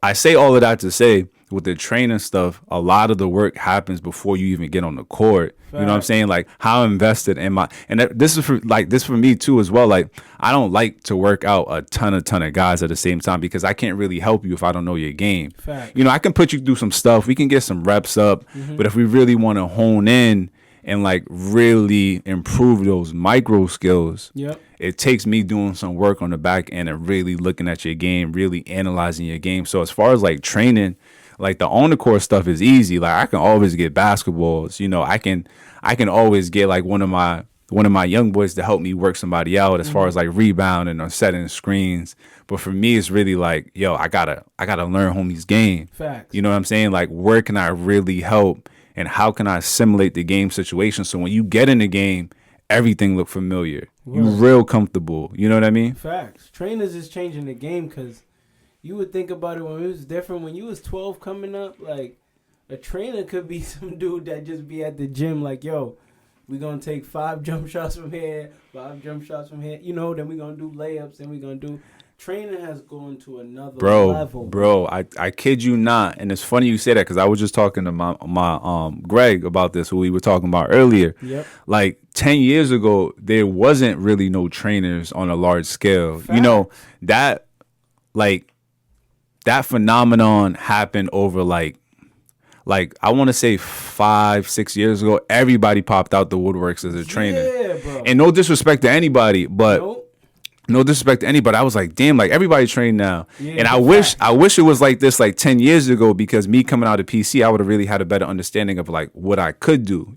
[SPEAKER 2] I say all of that to say, with the training stuff, a lot of the work happens before you even get on the court. You know what I'm saying? Like, how invested am I? And this is for me too as well. Like, I don't like to work out a ton of guys at the same time because I can't really help you if I don't know your game.
[SPEAKER 1] Fact.
[SPEAKER 2] I can put you through some stuff. We can get some reps up, but if we really want to hone in and like really improve those micro skills, it takes me doing some work on the back end and really looking at your game, really analyzing your game. So as far as like training, like the on the court stuff is easy. Like, I can always get basketballs. I can always get like one of my young boys to help me work somebody out as far as like rebounding or setting screens. But for me, it's really like, yo, I gotta learn homie's game.
[SPEAKER 1] Facts.
[SPEAKER 2] You know what I'm saying? Like, where can I really help and how can I simulate the game situation so when you get in the game, everything look familiar. You real comfortable. You know what I mean?
[SPEAKER 1] Facts. Trainers is changing the game because you would think about it when it was different. When you was 12 coming up, like, a trainer could be some dude that just be at the gym like, yo, we going to take 5 jump shots from here, 5 jump shots from here. Then we going to do layups, then we going to do... Training has gone to another level.
[SPEAKER 2] Bro, I kid you not. And it's funny you say that because I was just talking to my Greg about this, who we were talking about earlier.
[SPEAKER 1] Yep.
[SPEAKER 2] Like 10 years ago, there wasn't really no trainers on a large scale.
[SPEAKER 1] Facts.
[SPEAKER 2] That phenomenon happened over like I want to say 5-6 years ago. Everybody popped out the woodworks as a trainer.
[SPEAKER 1] Yeah, bro.
[SPEAKER 2] And no disrespect to anybody, but no disrespect to anybody. I was like, damn, like everybody trained now.
[SPEAKER 1] Yeah,
[SPEAKER 2] and I wish it was like this like 10 years ago, because me coming out of PC, I would have really had a better understanding of like what I could do.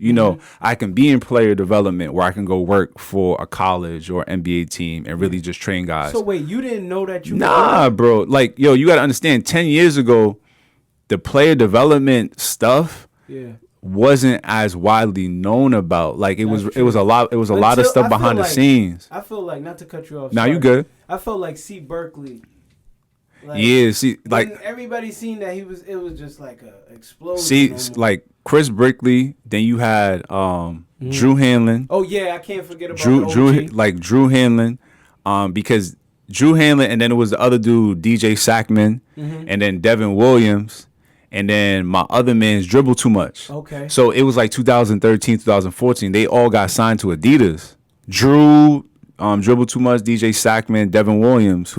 [SPEAKER 2] I can be in player development where I can go work for a college or NBA team and really just train guys.
[SPEAKER 1] So wait, you didn't know that you...
[SPEAKER 2] Nah, bro. Like, yo, you got to understand, 10 years ago, the player development stuff wasn't as widely known about. Like, it was a lot of stuff behind the scenes.
[SPEAKER 1] I feel like, not to cut you off.
[SPEAKER 2] Now you good.
[SPEAKER 1] I felt like C. Berkeley. Like,
[SPEAKER 2] like
[SPEAKER 1] everybody seen that it was just like a explosion.
[SPEAKER 2] See, like Chris Brickley, then you had Drew Hanlon.
[SPEAKER 1] Oh yeah, I can't forget about
[SPEAKER 2] Drew Hanlon, because Drew Hanlon, and then it was the other dude, DJ Sackman, and then Devin Williams. And then my other man's Dribble Too Much.
[SPEAKER 1] Okay.
[SPEAKER 2] So it was like 2013, 2014. They all got signed to Adidas. Drew, Dribble Too Much, DJ Sackman, Devin Williams,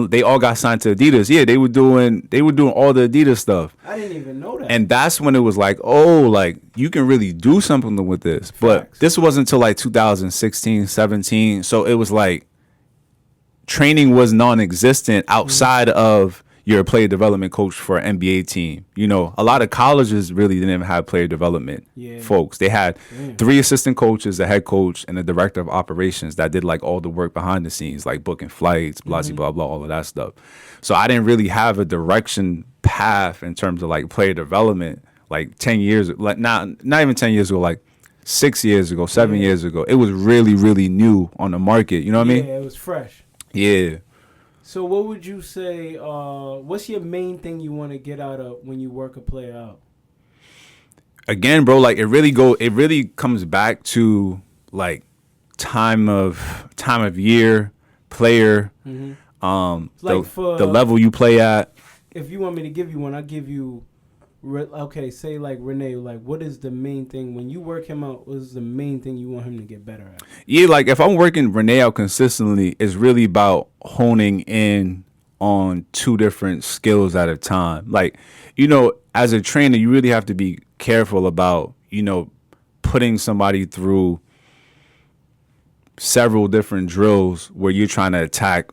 [SPEAKER 2] they all got signed to Adidas. Yeah, they were doing all the Adidas stuff.
[SPEAKER 1] I didn't even know that.
[SPEAKER 2] And that's when it was like, oh, like you can really do something with this.
[SPEAKER 1] Facts.
[SPEAKER 2] But this wasn't until like 2016, 17. So it was like training was non-existent outside of you're a player development coach for an NBA team. A lot of colleges really didn't even have player development folks. They had 3 assistant coaches, a head coach, and a director of operations that did like all the work behind the scenes, like booking flights, blah, blah, blah, all of that stuff. So I didn't really have a direction path in terms of like player development like 10 years, like not even 10 years ago, like 6 years ago, 7 years ago. It was really, really new on the market. You know what I mean?
[SPEAKER 1] Yeah, it was fresh.
[SPEAKER 2] Yeah.
[SPEAKER 1] So what would you say, what's your main thing you want to get out of when you work a player out?
[SPEAKER 2] Again, bro, like it really comes back to like time of year, player,
[SPEAKER 1] Like
[SPEAKER 2] the level you play at.
[SPEAKER 1] If you want me to give you one, I'll give you, okay, say like Renee, like what is the main thing when you work him out? What is the main thing you want him to get better at?
[SPEAKER 2] Yeah, like if I'm working Renee out consistently, it's really about honing in on two different skills at a time. Like, you know, as a trainer, you really have to be careful about, you know, putting somebody through several different drills where you're trying to attack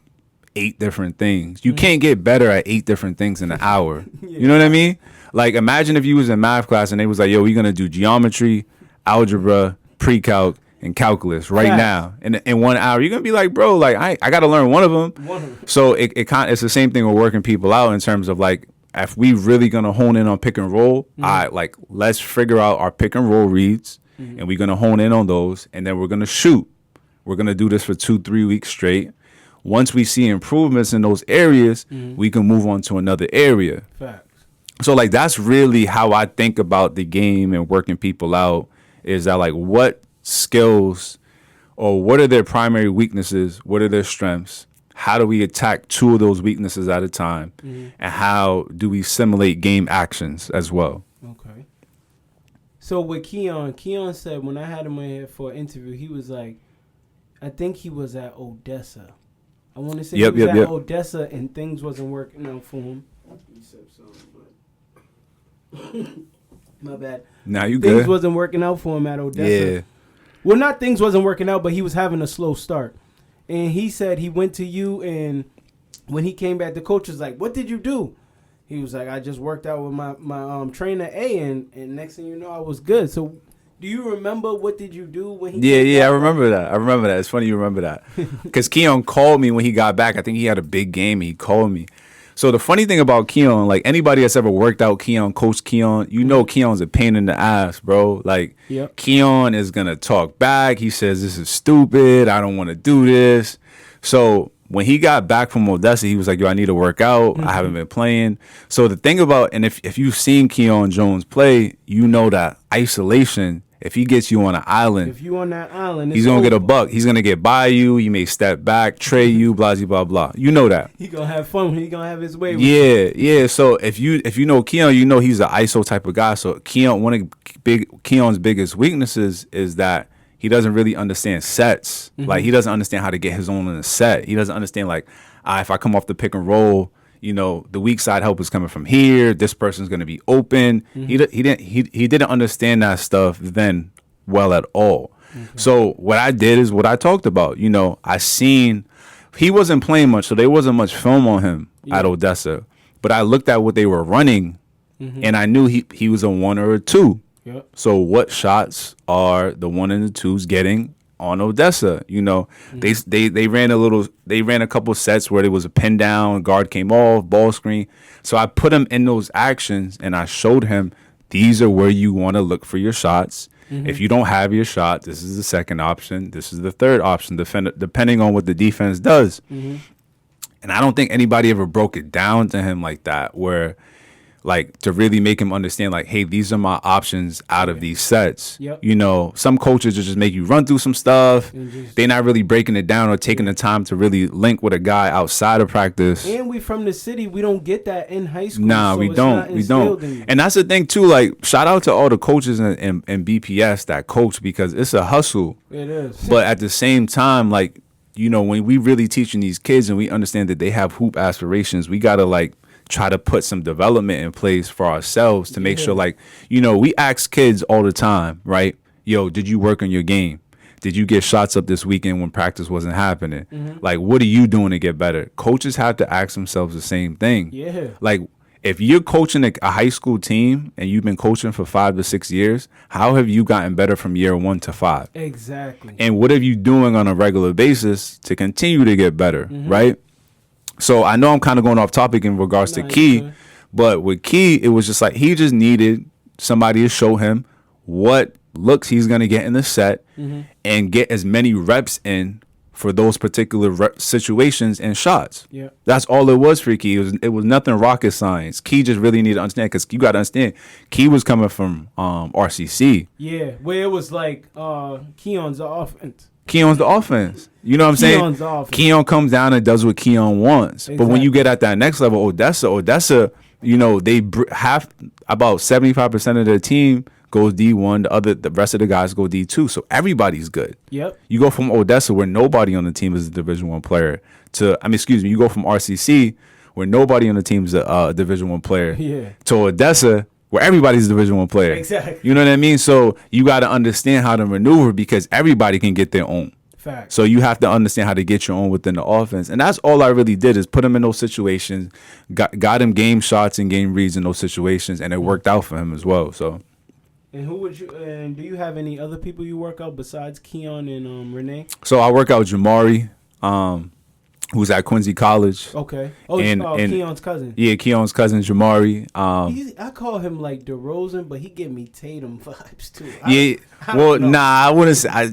[SPEAKER 2] 8 different things. You can't get better at 8 different things in an hour. You know what I mean? Like, imagine if you was in math class and they was like, yo, we're going to do geometry, algebra, pre-calc, and calculus right now in 1 hour. You're going to be like, bro, like, I got to learn one of them. So it's the same thing with working people out in terms of, like, if we really going to hone in on pick and roll, like, let's figure out our pick and roll reads, and we're going to hone in on those, and then we're going to shoot. We're going to do this for 2-3 weeks straight. Once we see improvements in those areas, we can move on to another area.
[SPEAKER 1] Facts.
[SPEAKER 2] So, like, that's really how I think about the game and working people out, is that, like, what skills or what are their primary weaknesses? What are their strengths? How do we attack 2 of those weaknesses at a time? And how do we simulate game actions as well?
[SPEAKER 1] Okay. So with Keon said when I had him in here for an interview, he was like, I think he was at Odessa. I want to say he was at Odessa and things wasn't working out for him. He said something, but my bad.
[SPEAKER 2] Now you good.
[SPEAKER 1] Things wasn't working out for him at Odessa.
[SPEAKER 2] Yeah.
[SPEAKER 1] Well, not things wasn't working out, but he was having a slow start. And he said he went to you, and when he came back, the coach was like, what did you do? He was like, I just worked out with my trainer A, and next thing you know, I was good. So do you remember what did you do when he
[SPEAKER 2] I remember that. It's funny you remember that. Because Keon called me when he got back. I think he had a big game. He called me. So the funny thing about Keon, like anybody that's ever worked out Keon, coached Keon, you know Keon's a pain in the ass, bro. Like Keon is going to talk back. He says, this is stupid. I don't want to do this. So when he got back from Odessa, he was like, yo, I need to work out. I haven't been playing. So the thing about, and if you've seen Keon Jones play, you know that isolation, if he gets you on an island,
[SPEAKER 1] if you on that island,
[SPEAKER 2] he's going to get a buck. He's going to get by you. He may step back, tray you, blah, blah, blah. You know that.
[SPEAKER 1] He going to have fun. He going to have his way with
[SPEAKER 2] you. Yeah. So if you know Keon, you know he's an ISO type of guy. So Keon, one of Keon's biggest weaknesses is that he doesn't really understand sets. Like, he doesn't understand how to get his own in a set. He doesn't understand, like, if I come off the pick and roll, you know, the weak side help is coming from here. This person's going to be open. He didn't understand that stuff then well at all. So what I did is what I talked about. You know, I seen he wasn't playing much, so there wasn't much film on him at Odessa. But I looked at what they were running, and I knew he was a 1 or a 2. So what shots are the 1 and the 2s getting on Odessa? You know, they ran a couple sets where there was a pin down, guard came off, ball screen. So I put him in those actions and I showed him these are where you want to look for your shots. If you don't have your shot, this is the second option. This is the third option, depending on what the defense does. And I don't think anybody ever broke it down to him like that, where like to really make him understand, like, hey, these are my options out of these sets. You know, some coaches will just make you run through some stuff. They're not really breaking it down or taking the time to really link with a guy outside of practice.
[SPEAKER 1] And we from the city, we don't get that in high school.
[SPEAKER 2] Nah, so we don't. And that's the thing too. Like, shout out to all the coaches in BPS that coach, because it's a hustle.
[SPEAKER 1] It is.
[SPEAKER 2] But at the same time, like, you know, when we really teaching these kids and we understand that they have hoop aspirations, we gotta like try to put some development in place for ourselves to make sure, like, you know, we ask kids all the time, right? Yo, did you work on your game? Did you get shots up this weekend when practice wasn't happening? Like, what are you doing to get better? Coaches have to ask themselves the same thing. Like, if you're coaching a high school team and you've been coaching for 5 to 6 years, how have you gotten better from year 1 to 5?
[SPEAKER 1] Exactly.
[SPEAKER 2] And what are you doing on a regular basis to continue to get better, right? So I know I'm kind of going off topic in regards to Key, but with Key, it was just like he just needed somebody to show him what looks he's going to get in the set and get as many reps in for those particular situations and shots.
[SPEAKER 1] Yeah.
[SPEAKER 2] That's all it was for Key. It was nothing rocket science. Key just really needed to understand, because you got to understand, Key was coming from RCC.
[SPEAKER 1] Yeah, where it was like Keon's the offense.
[SPEAKER 2] Keon's the offense. You know what I'm saying?
[SPEAKER 1] The offense.
[SPEAKER 2] Keon comes down and does what Keon wants.
[SPEAKER 1] Exactly.
[SPEAKER 2] But when you get at that next level, Odessa, you know, they have about 75% of their team goes D1, the rest of the guys go D2, so everybody's good.
[SPEAKER 1] Yep.
[SPEAKER 2] You go from Odessa, where nobody on the team is a Division I player, you go from RCC, where nobody on the team is a Division I player, to Odessa, where everybody's a Division I player.
[SPEAKER 1] Exactly.
[SPEAKER 2] You know what I mean? So you got to understand how to maneuver, because everybody can get their own.
[SPEAKER 1] Fact.
[SPEAKER 2] So you have to understand how to get your own within the offense. And that's all I really did, is put him in those situations, got him game shots and game reads in those situations, and it worked out for him as well. So.
[SPEAKER 1] And do you have any other people you work out besides Keon and Renee?
[SPEAKER 2] So I work out Jamari, who's at Quincy College.
[SPEAKER 1] Okay. And Keon's cousin.
[SPEAKER 2] Yeah, Keon's cousin Jamari.
[SPEAKER 1] I call him like DeRozan, but he give me Tatum vibes too.
[SPEAKER 2] I wouldn't say. I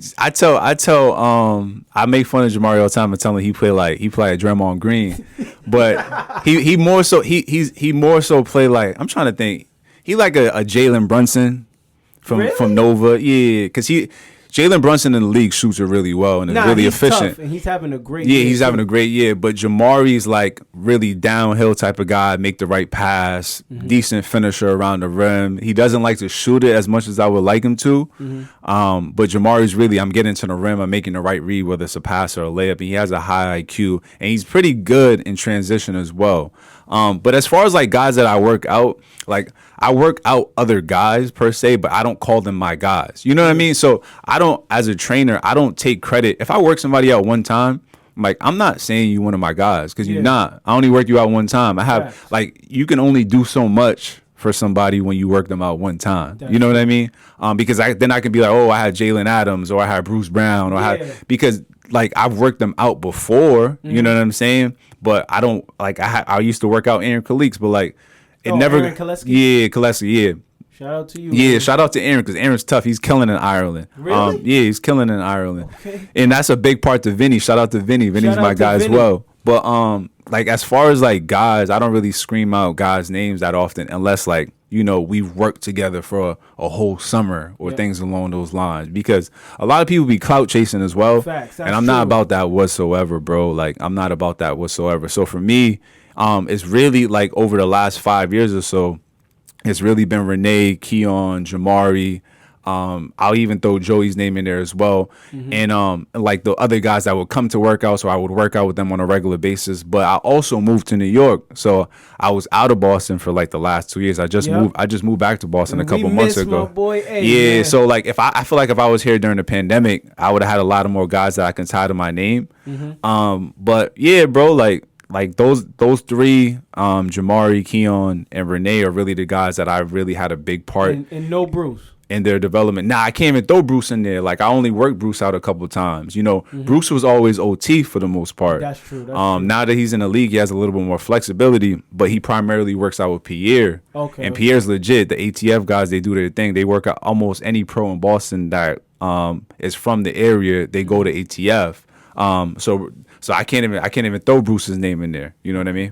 [SPEAKER 2] make fun of Jamari all the time and tell him he play like Draymond Green, but he more so he more so play like, I'm trying to think. He like a Jalen Brunson. From Nova, yeah, because Jalen Brunson in the league shoots it really well and is really efficient.
[SPEAKER 1] Tough, and he's having a great year.
[SPEAKER 2] Yeah, he's having a great year. But Jamari's like really downhill type of guy, make the right pass, decent finisher around the rim. He doesn't like to shoot it as much as I would like him to. But Jamari's really, I'm getting to the rim, I'm making the right read, whether it's a pass or a layup. And he has a high IQ, and he's pretty good in transition as well. But as far as like guys that I work out, like I work out other guys per se, but I don't call them my guys. You know what I mean? So I don't, as a trainer, I don't take credit. If I work somebody out one time, like, I'm not saying you one of my guys, because you're not. I only work you out one time. I have like, you can only do so much for somebody when you work them out one time. You know what I mean? Because then I can be like, oh, I had Jalen Adams, or I had Bruce Brown, or because like I've worked them out before. You know what I'm saying? But I don't like, I used to work out Aaron Khalix, but like it never.
[SPEAKER 1] Aaron Kaleski?
[SPEAKER 2] Yeah, Kaleski. Yeah.
[SPEAKER 1] Shout out to you.
[SPEAKER 2] Yeah,
[SPEAKER 1] man.
[SPEAKER 2] Shout out to Aaron, because Aaron's tough. He's killing in Ireland.
[SPEAKER 1] Really?
[SPEAKER 2] Yeah, he's killing in Ireland.
[SPEAKER 1] Okay.
[SPEAKER 2] And that's a big part to Vinny. Shout out to Vinny. Vinny's my guy as well. But like as far as like guys, I don't really scream out guys' names that often, unless like, you know, we've worked together for a whole summer or things along those lines. Because a lot of people be clout chasing as well.
[SPEAKER 1] Facts,
[SPEAKER 2] and I'm not about that whatsoever, bro. Like, I'm not about that whatsoever. So for me, it's really like over the last 5 years or so, it's really been Renee, Keon, Jamari. I'll even throw Joey's name in there as well. And like the other guys that would come to workouts, so I would work out with them on a regular basis. But I also moved to New York, so I was out of Boston for like the last 2 years. I just moved back to Boston a couple months ago.
[SPEAKER 1] My boy. Hey, man.
[SPEAKER 2] So like I feel like if I was here during the pandemic, I would have had a lot of more guys that I can tie to my name. But yeah, bro, like those three, Jamari, Keon, and Renee are really the guys that I really had a big part.
[SPEAKER 1] And no Bruce.
[SPEAKER 2] In their development. Nah, I can't even throw Bruce in there. Like, I only worked Bruce out a couple of times. You know, Bruce was always OT for the most part.
[SPEAKER 1] That's true.
[SPEAKER 2] Now that he's in the league, he has a little bit more flexibility, but he primarily works out with Pierre.
[SPEAKER 1] Okay. And
[SPEAKER 2] Pierre's legit. The ATF guys, they do their thing. They work out almost any pro in Boston that is from the area. They go to ATF. So I can't even throw Bruce's name in there. You know what I mean?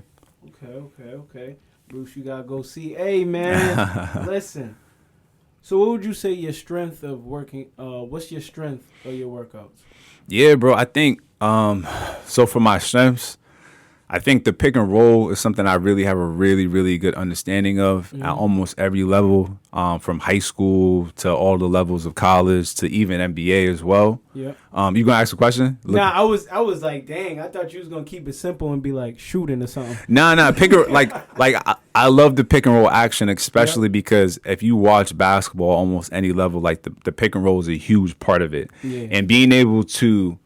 [SPEAKER 1] Okay. Bruce, you gotta go see. Hey, man, listen. So what would you say your strength of working, what's your strength of your workouts?
[SPEAKER 2] Yeah, bro, I think, so for my strengths, I think the pick and roll is something I really have a really, really good understanding of at almost every level, from high school to all the levels of college to even NBA as well. Yeah. You gonna ask a question?
[SPEAKER 1] Nah, I was like, dang, I thought you was gonna keep it simple and be like shooting or something.
[SPEAKER 2] Nah, pick and like I love the pick and roll action, especially because if you watch basketball, almost any level, like the pick and roll is a huge part of it, and being able to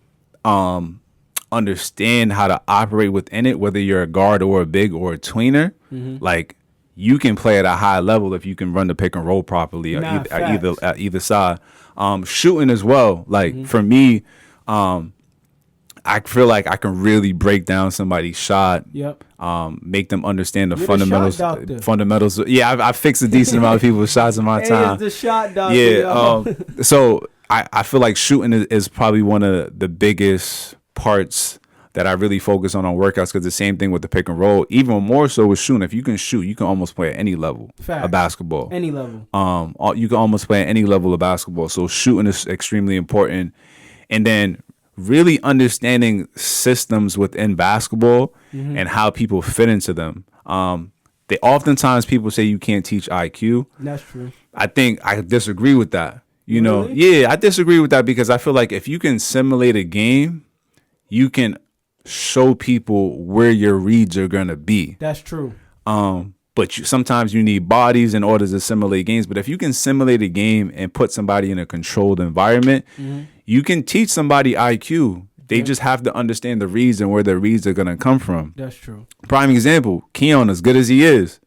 [SPEAKER 2] understand how to operate within it, whether you're a guard or a big or a tweener, like you can play at a high level if you can run the pick and roll properly at either side. Shooting as well, like for me, I feel like I can really break down somebody's shot.
[SPEAKER 1] Yep.
[SPEAKER 2] Make them understand the
[SPEAKER 1] You're
[SPEAKER 2] fundamentals.
[SPEAKER 1] the shot doctor.
[SPEAKER 2] Fundamentals. Yeah, I fixed a decent amount of people's shots in my time.
[SPEAKER 1] Hey, it's the shot doctor.
[SPEAKER 2] Yeah. So I feel like shooting is probably one of the biggest parts that I really focus on workouts, because the same thing with the pick and roll. Even more so with shooting. If you can shoot, you can almost play at any level of basketball.
[SPEAKER 1] Any level.
[SPEAKER 2] You can almost play at any level of basketball. So shooting is extremely important. And then really understanding systems within basketball and how people fit into them. They oftentimes people say you can't teach IQ.
[SPEAKER 1] That's true.
[SPEAKER 2] I think I disagree with that. You know,
[SPEAKER 1] Really?
[SPEAKER 2] yeah, I disagree with that, because I feel like if you can simulate a game, you can show people where your reads are gonna be.
[SPEAKER 1] That's true.
[SPEAKER 2] But sometimes you need bodies in order to simulate games. But if you can simulate a game and put somebody in a controlled environment, you can teach somebody IQ. They just have to understand the reads and where their reads are gonna come from.
[SPEAKER 1] That's true.
[SPEAKER 2] Prime example, Keon, as good as he is,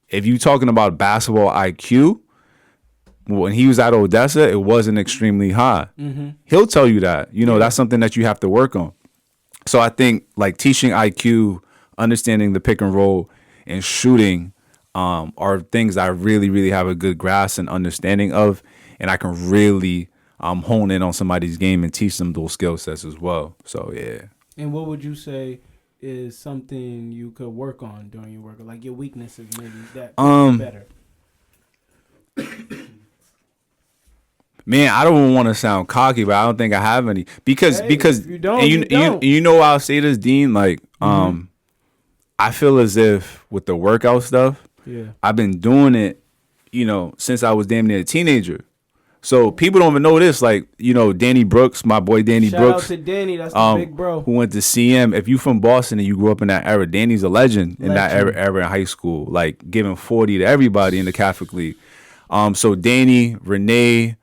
[SPEAKER 2] if you talking about basketball IQ, when he was at Odessa, it wasn't extremely high. He'll tell you that. You know, that's something that you have to work on. So I think like teaching IQ, understanding the pick and roll, and shooting are things I really, really have a good grasp and understanding of, and I can really hone in on somebody's game and teach them those skill sets as well. So yeah.
[SPEAKER 1] And what would you say is something you could work on during your work, like your weaknesses, maybe that better?
[SPEAKER 2] Man, I don't want to sound cocky, but I don't think I have any, because
[SPEAKER 1] if you don't,
[SPEAKER 2] you know I'll say this, Dean, like I feel as if with the workout stuff, I've been doing it, you know, since I was damn near a teenager. So people don't even know this, like, you know, Danny Brooks, my boy Danny Brooks.
[SPEAKER 1] Shout out to Danny, that's the big bro.
[SPEAKER 2] Who went to CM. If you from Boston and you grew up in that era, Danny's a legend in that era in high school, like giving 40 to everybody in the Catholic League. So Danny, Renee,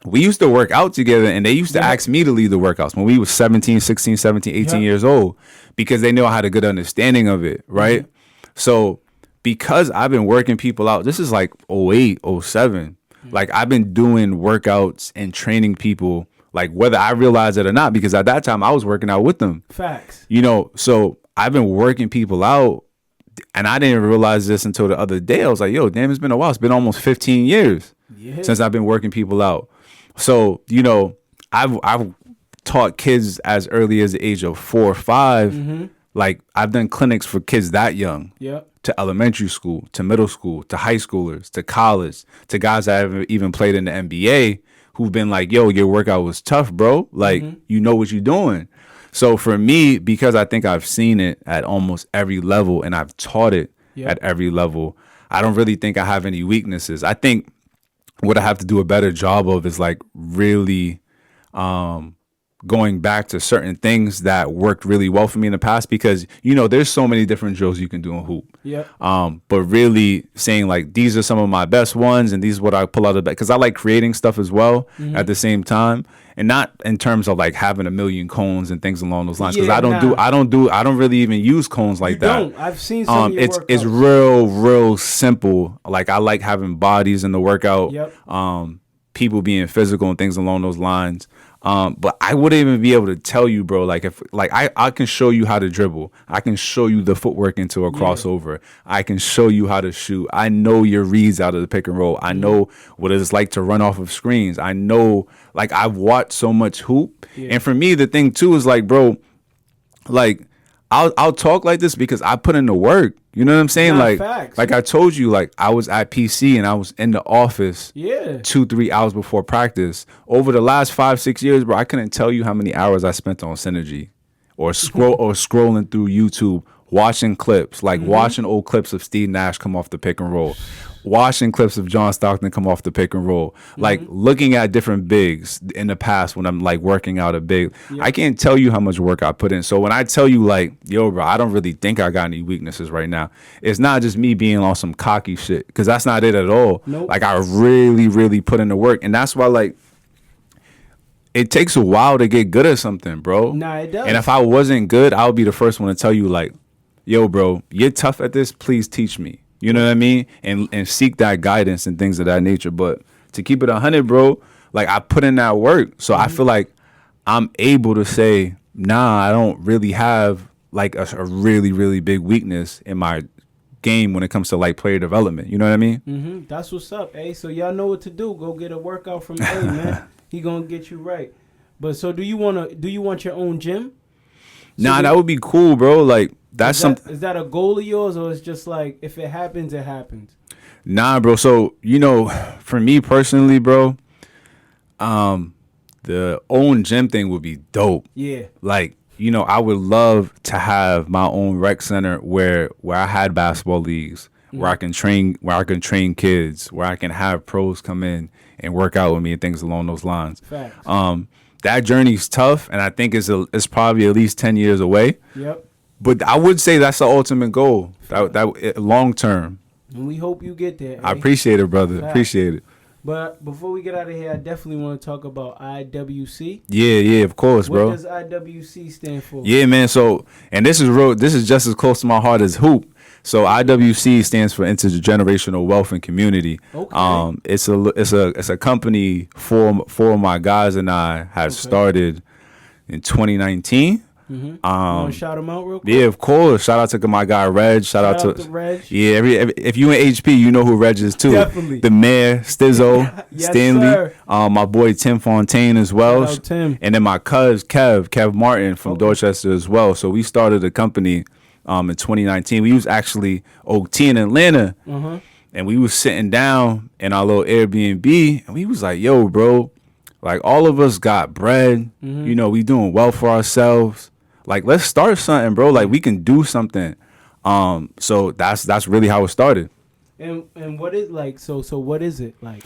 [SPEAKER 2] we used to work out together, and they used to ask me to lead the workouts when we was 17, 16, 17, 18 years old, because they know I had a good understanding of it, right? So because I've been working people out, this is like 08, 07. Like I've been doing workouts and training people, like whether I realize it or not, because at that time I was working out with them.
[SPEAKER 1] Facts.
[SPEAKER 2] You know, so I've been working people out, and I didn't realize this until the other day. I was like, yo, damn, it's been a while. It's been almost 15 years since I've been working people out. So, you know, I've taught kids as early as the age of 4 or 5. Like I've done clinics for kids that young. To elementary school, to middle school, to high schoolers, to college, to guys that haven't even played in the NBA, who've been like, yo, your workout was tough, bro. Like, you know what you're doing. So for me, because I think I've seen it at almost every level and I've taught it at every level, I don't really think I have any weaknesses. I think what I have to do a better job of is like really going back to certain things that worked really well for me in the past, because, you know, there's so many different drills you can do in hoop. But really saying like, these are some of my best ones, and these is what I pull out of the bag, because I like creating stuff as well at the same time, and not in terms of like having a million cones and things along those lines, because I don't really even use cones like that.
[SPEAKER 1] I've seen some of your workouts.
[SPEAKER 2] It's real simple. Like I like having bodies in the workout, people being physical and things along those lines. But I wouldn't even be able to tell you, bro, like if like I can show you how to dribble. I can show you the footwork into a crossover. I can show you how to shoot. I know your reads out of the pick and roll. I know what it's like to run off of screens. I know, like, I've watched so much hoop. And for me, the thing too is like, bro, like I'll talk like this because I put in the work. You know what I'm saying? Facts. Like I told you, like I was at PC and I was in the office 2-3 hours before practice. Over the last 5-6 years, bro, I couldn't tell you how many hours I spent on Synergy or scrolling through YouTube, watching clips, like watching old clips of Steve Nash come off the pick and roll, watching clips of John Stockton come off the pick and roll, like looking at different bigs in the past when I'm like working out a big. I can't tell you how much work I put in. So when I tell you like, yo, bro, I don't really think I got any weaknesses right now, it's not just me being on some cocky shit, because that's not it at all. Like I really put in the work, and that's why like it takes a while to get good at something, bro.
[SPEAKER 1] Nah, it does.
[SPEAKER 2] And if I wasn't good, I would be the first one to tell you like, yo, bro, you're tough at this. Please teach me. You know what I mean? And seek that guidance and things of that nature. But to keep it 100, bro, like I put in that work. So I feel like I'm able to say, nah, I don't really have like a really, really big weakness in my game when it comes to like player development. You know what I mean?
[SPEAKER 1] Mm-hmm. That's what's up, A. So y'all know what to do. Go get a workout from A, man. He gonna get you right. But so do you want your own gym? So
[SPEAKER 2] Nah, that would be cool, bro. Like that's something.
[SPEAKER 1] Is that a goal of yours, or it's just like if it happens, it happens?
[SPEAKER 2] Nah, bro. So, for me personally, bro, the own gym thing would be dope.
[SPEAKER 1] Yeah.
[SPEAKER 2] Like, I would love to have my own rec center where I had basketball leagues, where I can train kids, where I can have pros come in and work out with me and things along those lines.
[SPEAKER 1] Facts.
[SPEAKER 2] That journey's tough, and I think it's probably at least 10 years away.
[SPEAKER 1] Yep.
[SPEAKER 2] But I would say that's the ultimate goal, that long term.
[SPEAKER 1] And we hope you get there.
[SPEAKER 2] I appreciate it, brother.
[SPEAKER 1] Facts.
[SPEAKER 2] Appreciate it.
[SPEAKER 1] But before we get out of here, I definitely want to talk about IWC.
[SPEAKER 2] Yeah, of course, bro.
[SPEAKER 1] What does IWC stand for?
[SPEAKER 2] Yeah, man. So, and this is just as close to my heart as hoop. So, IWC stands for Intergenerational Wealth and Community.
[SPEAKER 1] Okay.
[SPEAKER 2] It's a company four of my guys and I had started in 2019.
[SPEAKER 1] Mm-hmm. You want to shout them out real quick?
[SPEAKER 2] Yeah, of course. Shout out to my guy Reg. Shout out to
[SPEAKER 1] Reg.
[SPEAKER 2] Yeah, if you in HP, you know who Reg is too.
[SPEAKER 1] Definitely.
[SPEAKER 2] The mayor, Stizzo,
[SPEAKER 1] Yes,
[SPEAKER 2] Stanley,
[SPEAKER 1] sir.
[SPEAKER 2] my boy Tim Fontaine as well.
[SPEAKER 1] Shout out Tim.
[SPEAKER 2] And then my cuz Kev Martin from Dorchester as well. So we started a company in 2019. We was actually OT in Atlanta.
[SPEAKER 1] Uh-huh.
[SPEAKER 2] And we was sitting down in our little Airbnb and we was like, yo, bro, like all of us got bread.
[SPEAKER 1] Mm-hmm.
[SPEAKER 2] We doing well for ourselves. Like, let's start something, bro. Like, we can do something. So that's really how it started.
[SPEAKER 1] And what is like? So what is it like?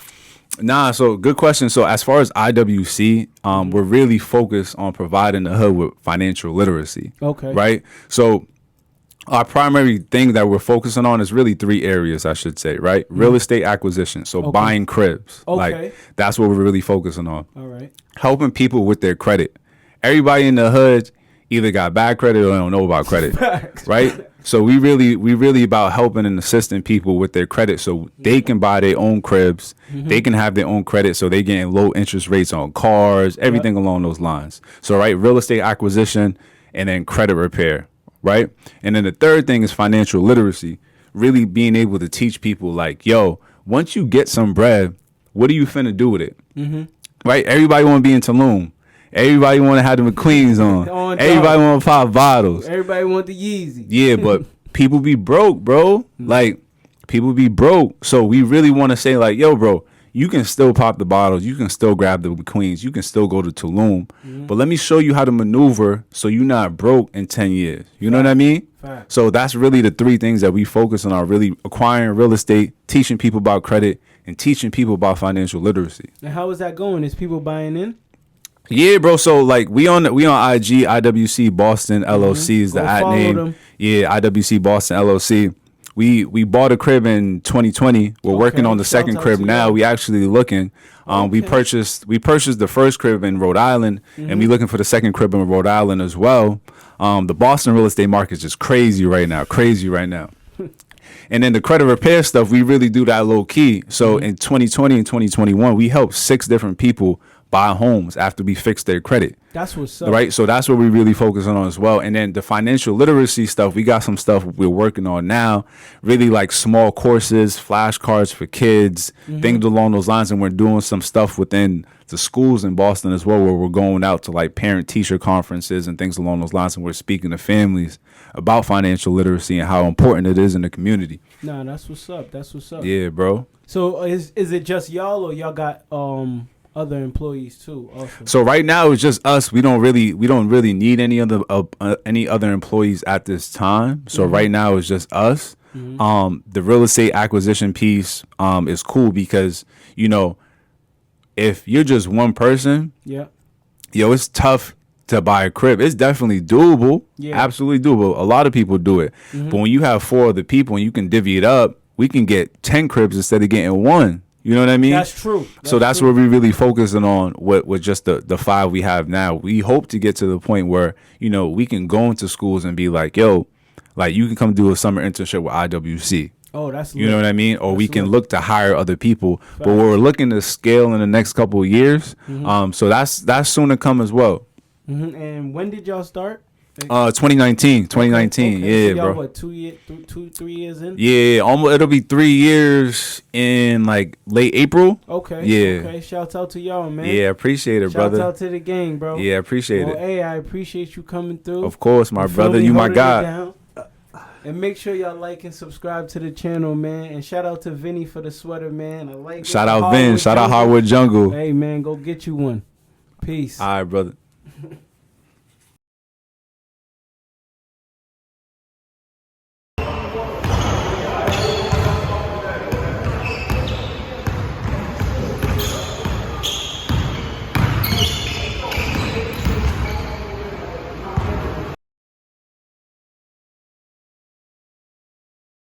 [SPEAKER 2] Nah, so good question. So as far as IWC, we're really focused on providing the hood with financial literacy.
[SPEAKER 1] Okay.
[SPEAKER 2] Right. So our primary thing that we're focusing on is really 3 areas, I should say. Right. Real estate acquisition. So buying cribs.
[SPEAKER 1] Okay.
[SPEAKER 2] Like that's what we're really focusing on.
[SPEAKER 1] All right.
[SPEAKER 2] Helping people with their credit. Everybody in the hood either got bad credit or don't know about credit.
[SPEAKER 1] Facts.
[SPEAKER 2] Right? So we really about helping and assisting people with their credit so they can buy their own cribs. Mm-hmm. They can have their own credit so they getting low interest rates on cars, everything along those lines. So, right, real estate acquisition and then credit repair, right? And then the third thing is financial literacy, really being able to teach people like, yo, once you get some bread, what are you finna do with it? Mm-hmm. Right? Everybody want to be in Tulum. Everybody want to have the McQueens on. Everybody want to pop bottles.
[SPEAKER 1] Everybody want the Yeezy.
[SPEAKER 2] Yeah, but people be broke, bro. Like, people be broke. So we really want to say, like, yo, bro, you can still pop the bottles. You can still grab the McQueens. You can still go to Tulum. Mm-hmm. But let me show you how to maneuver so you're not broke in 10 years. You know what I mean?
[SPEAKER 1] Fact.
[SPEAKER 2] So that's really the 3 things that we focus on are really acquiring real estate, teaching people about credit, and teaching people about financial literacy.
[SPEAKER 1] And how is that going? Is people buying in?
[SPEAKER 2] Yeah, bro. So like we on IG, IWC Boston LLC is the ad name.
[SPEAKER 1] Them.
[SPEAKER 2] Yeah, IWC Boston LLC. We bought a crib in 2020. We're working on the second crib now. We actually looking. We purchased the first crib in Rhode Island, and we looking for the second crib in Rhode Island as well. The Boston real estate market is just crazy right now. And then the credit repair stuff, we really do that low key. So in 2020 and 2021, we helped 6 different people buy homes after we fixed their credit.
[SPEAKER 1] That's what's up.
[SPEAKER 2] Right? So that's what we really focus on as well. And then the financial literacy stuff, we got some stuff we're working on now, really like small courses, flashcards for kids, things along those lines. And we're doing some stuff within the schools in Boston as well, where we're going out to like parent teacher conferences and things along those lines. And we're speaking to families about financial literacy and how important it is in the community.
[SPEAKER 1] Nah, that's what's up. That's what's up.
[SPEAKER 2] Yeah, bro.
[SPEAKER 1] So is it just y'all, or y'all got other employees too also?
[SPEAKER 2] So right now it's just us. We don't really need any other employees at this time. So right now it's just us. The real estate acquisition piece is cool because if you're just one person, it's tough to buy a crib. It's definitely doable. Yeah. Absolutely doable. A lot of people do it. But when you have 4 other people and you can divvy it up, we can get 10 cribs instead of getting 1. You know what I mean?
[SPEAKER 1] That's true.
[SPEAKER 2] That's what we're really focusing on with just the 5 we have now. We hope to get to the point where, we can go into schools and be like, yo, like you can come do a summer internship with IWC.
[SPEAKER 1] Oh, that's
[SPEAKER 2] You know what I mean? Or we can
[SPEAKER 1] lit.
[SPEAKER 2] look to hire other people.
[SPEAKER 1] Facts.
[SPEAKER 2] But we're looking to scale in the next couple of years.
[SPEAKER 1] Mm-hmm.
[SPEAKER 2] So that's soon to come as well.
[SPEAKER 1] Mm-hmm. And when did y'all start?
[SPEAKER 2] 2019.
[SPEAKER 1] Okay.
[SPEAKER 2] Yeah,
[SPEAKER 1] So y'all,
[SPEAKER 2] bro.
[SPEAKER 1] what, 3 years in?
[SPEAKER 2] Yeah, almost. It'll be 3 years in like late April.
[SPEAKER 1] Okay.
[SPEAKER 2] Yeah.
[SPEAKER 1] Okay. Shouts out to y'all, man.
[SPEAKER 2] Yeah, appreciate it, brother.
[SPEAKER 1] Shouts out to the gang, bro.
[SPEAKER 2] Yeah, appreciate
[SPEAKER 1] Well,
[SPEAKER 2] it.
[SPEAKER 1] hey, I appreciate you coming through.
[SPEAKER 2] Of course, my
[SPEAKER 1] You feel
[SPEAKER 2] brother.
[SPEAKER 1] me?
[SPEAKER 2] You my
[SPEAKER 1] Holding it
[SPEAKER 2] God.
[SPEAKER 1] down. And make sure y'all like and subscribe to the channel, man. And shout out to Vinny for the sweater, man. I like it.
[SPEAKER 2] Shout out Vin. Shout out Hardwood Jungle.
[SPEAKER 1] Hey, man, go get you one. Peace.
[SPEAKER 2] All right, brother.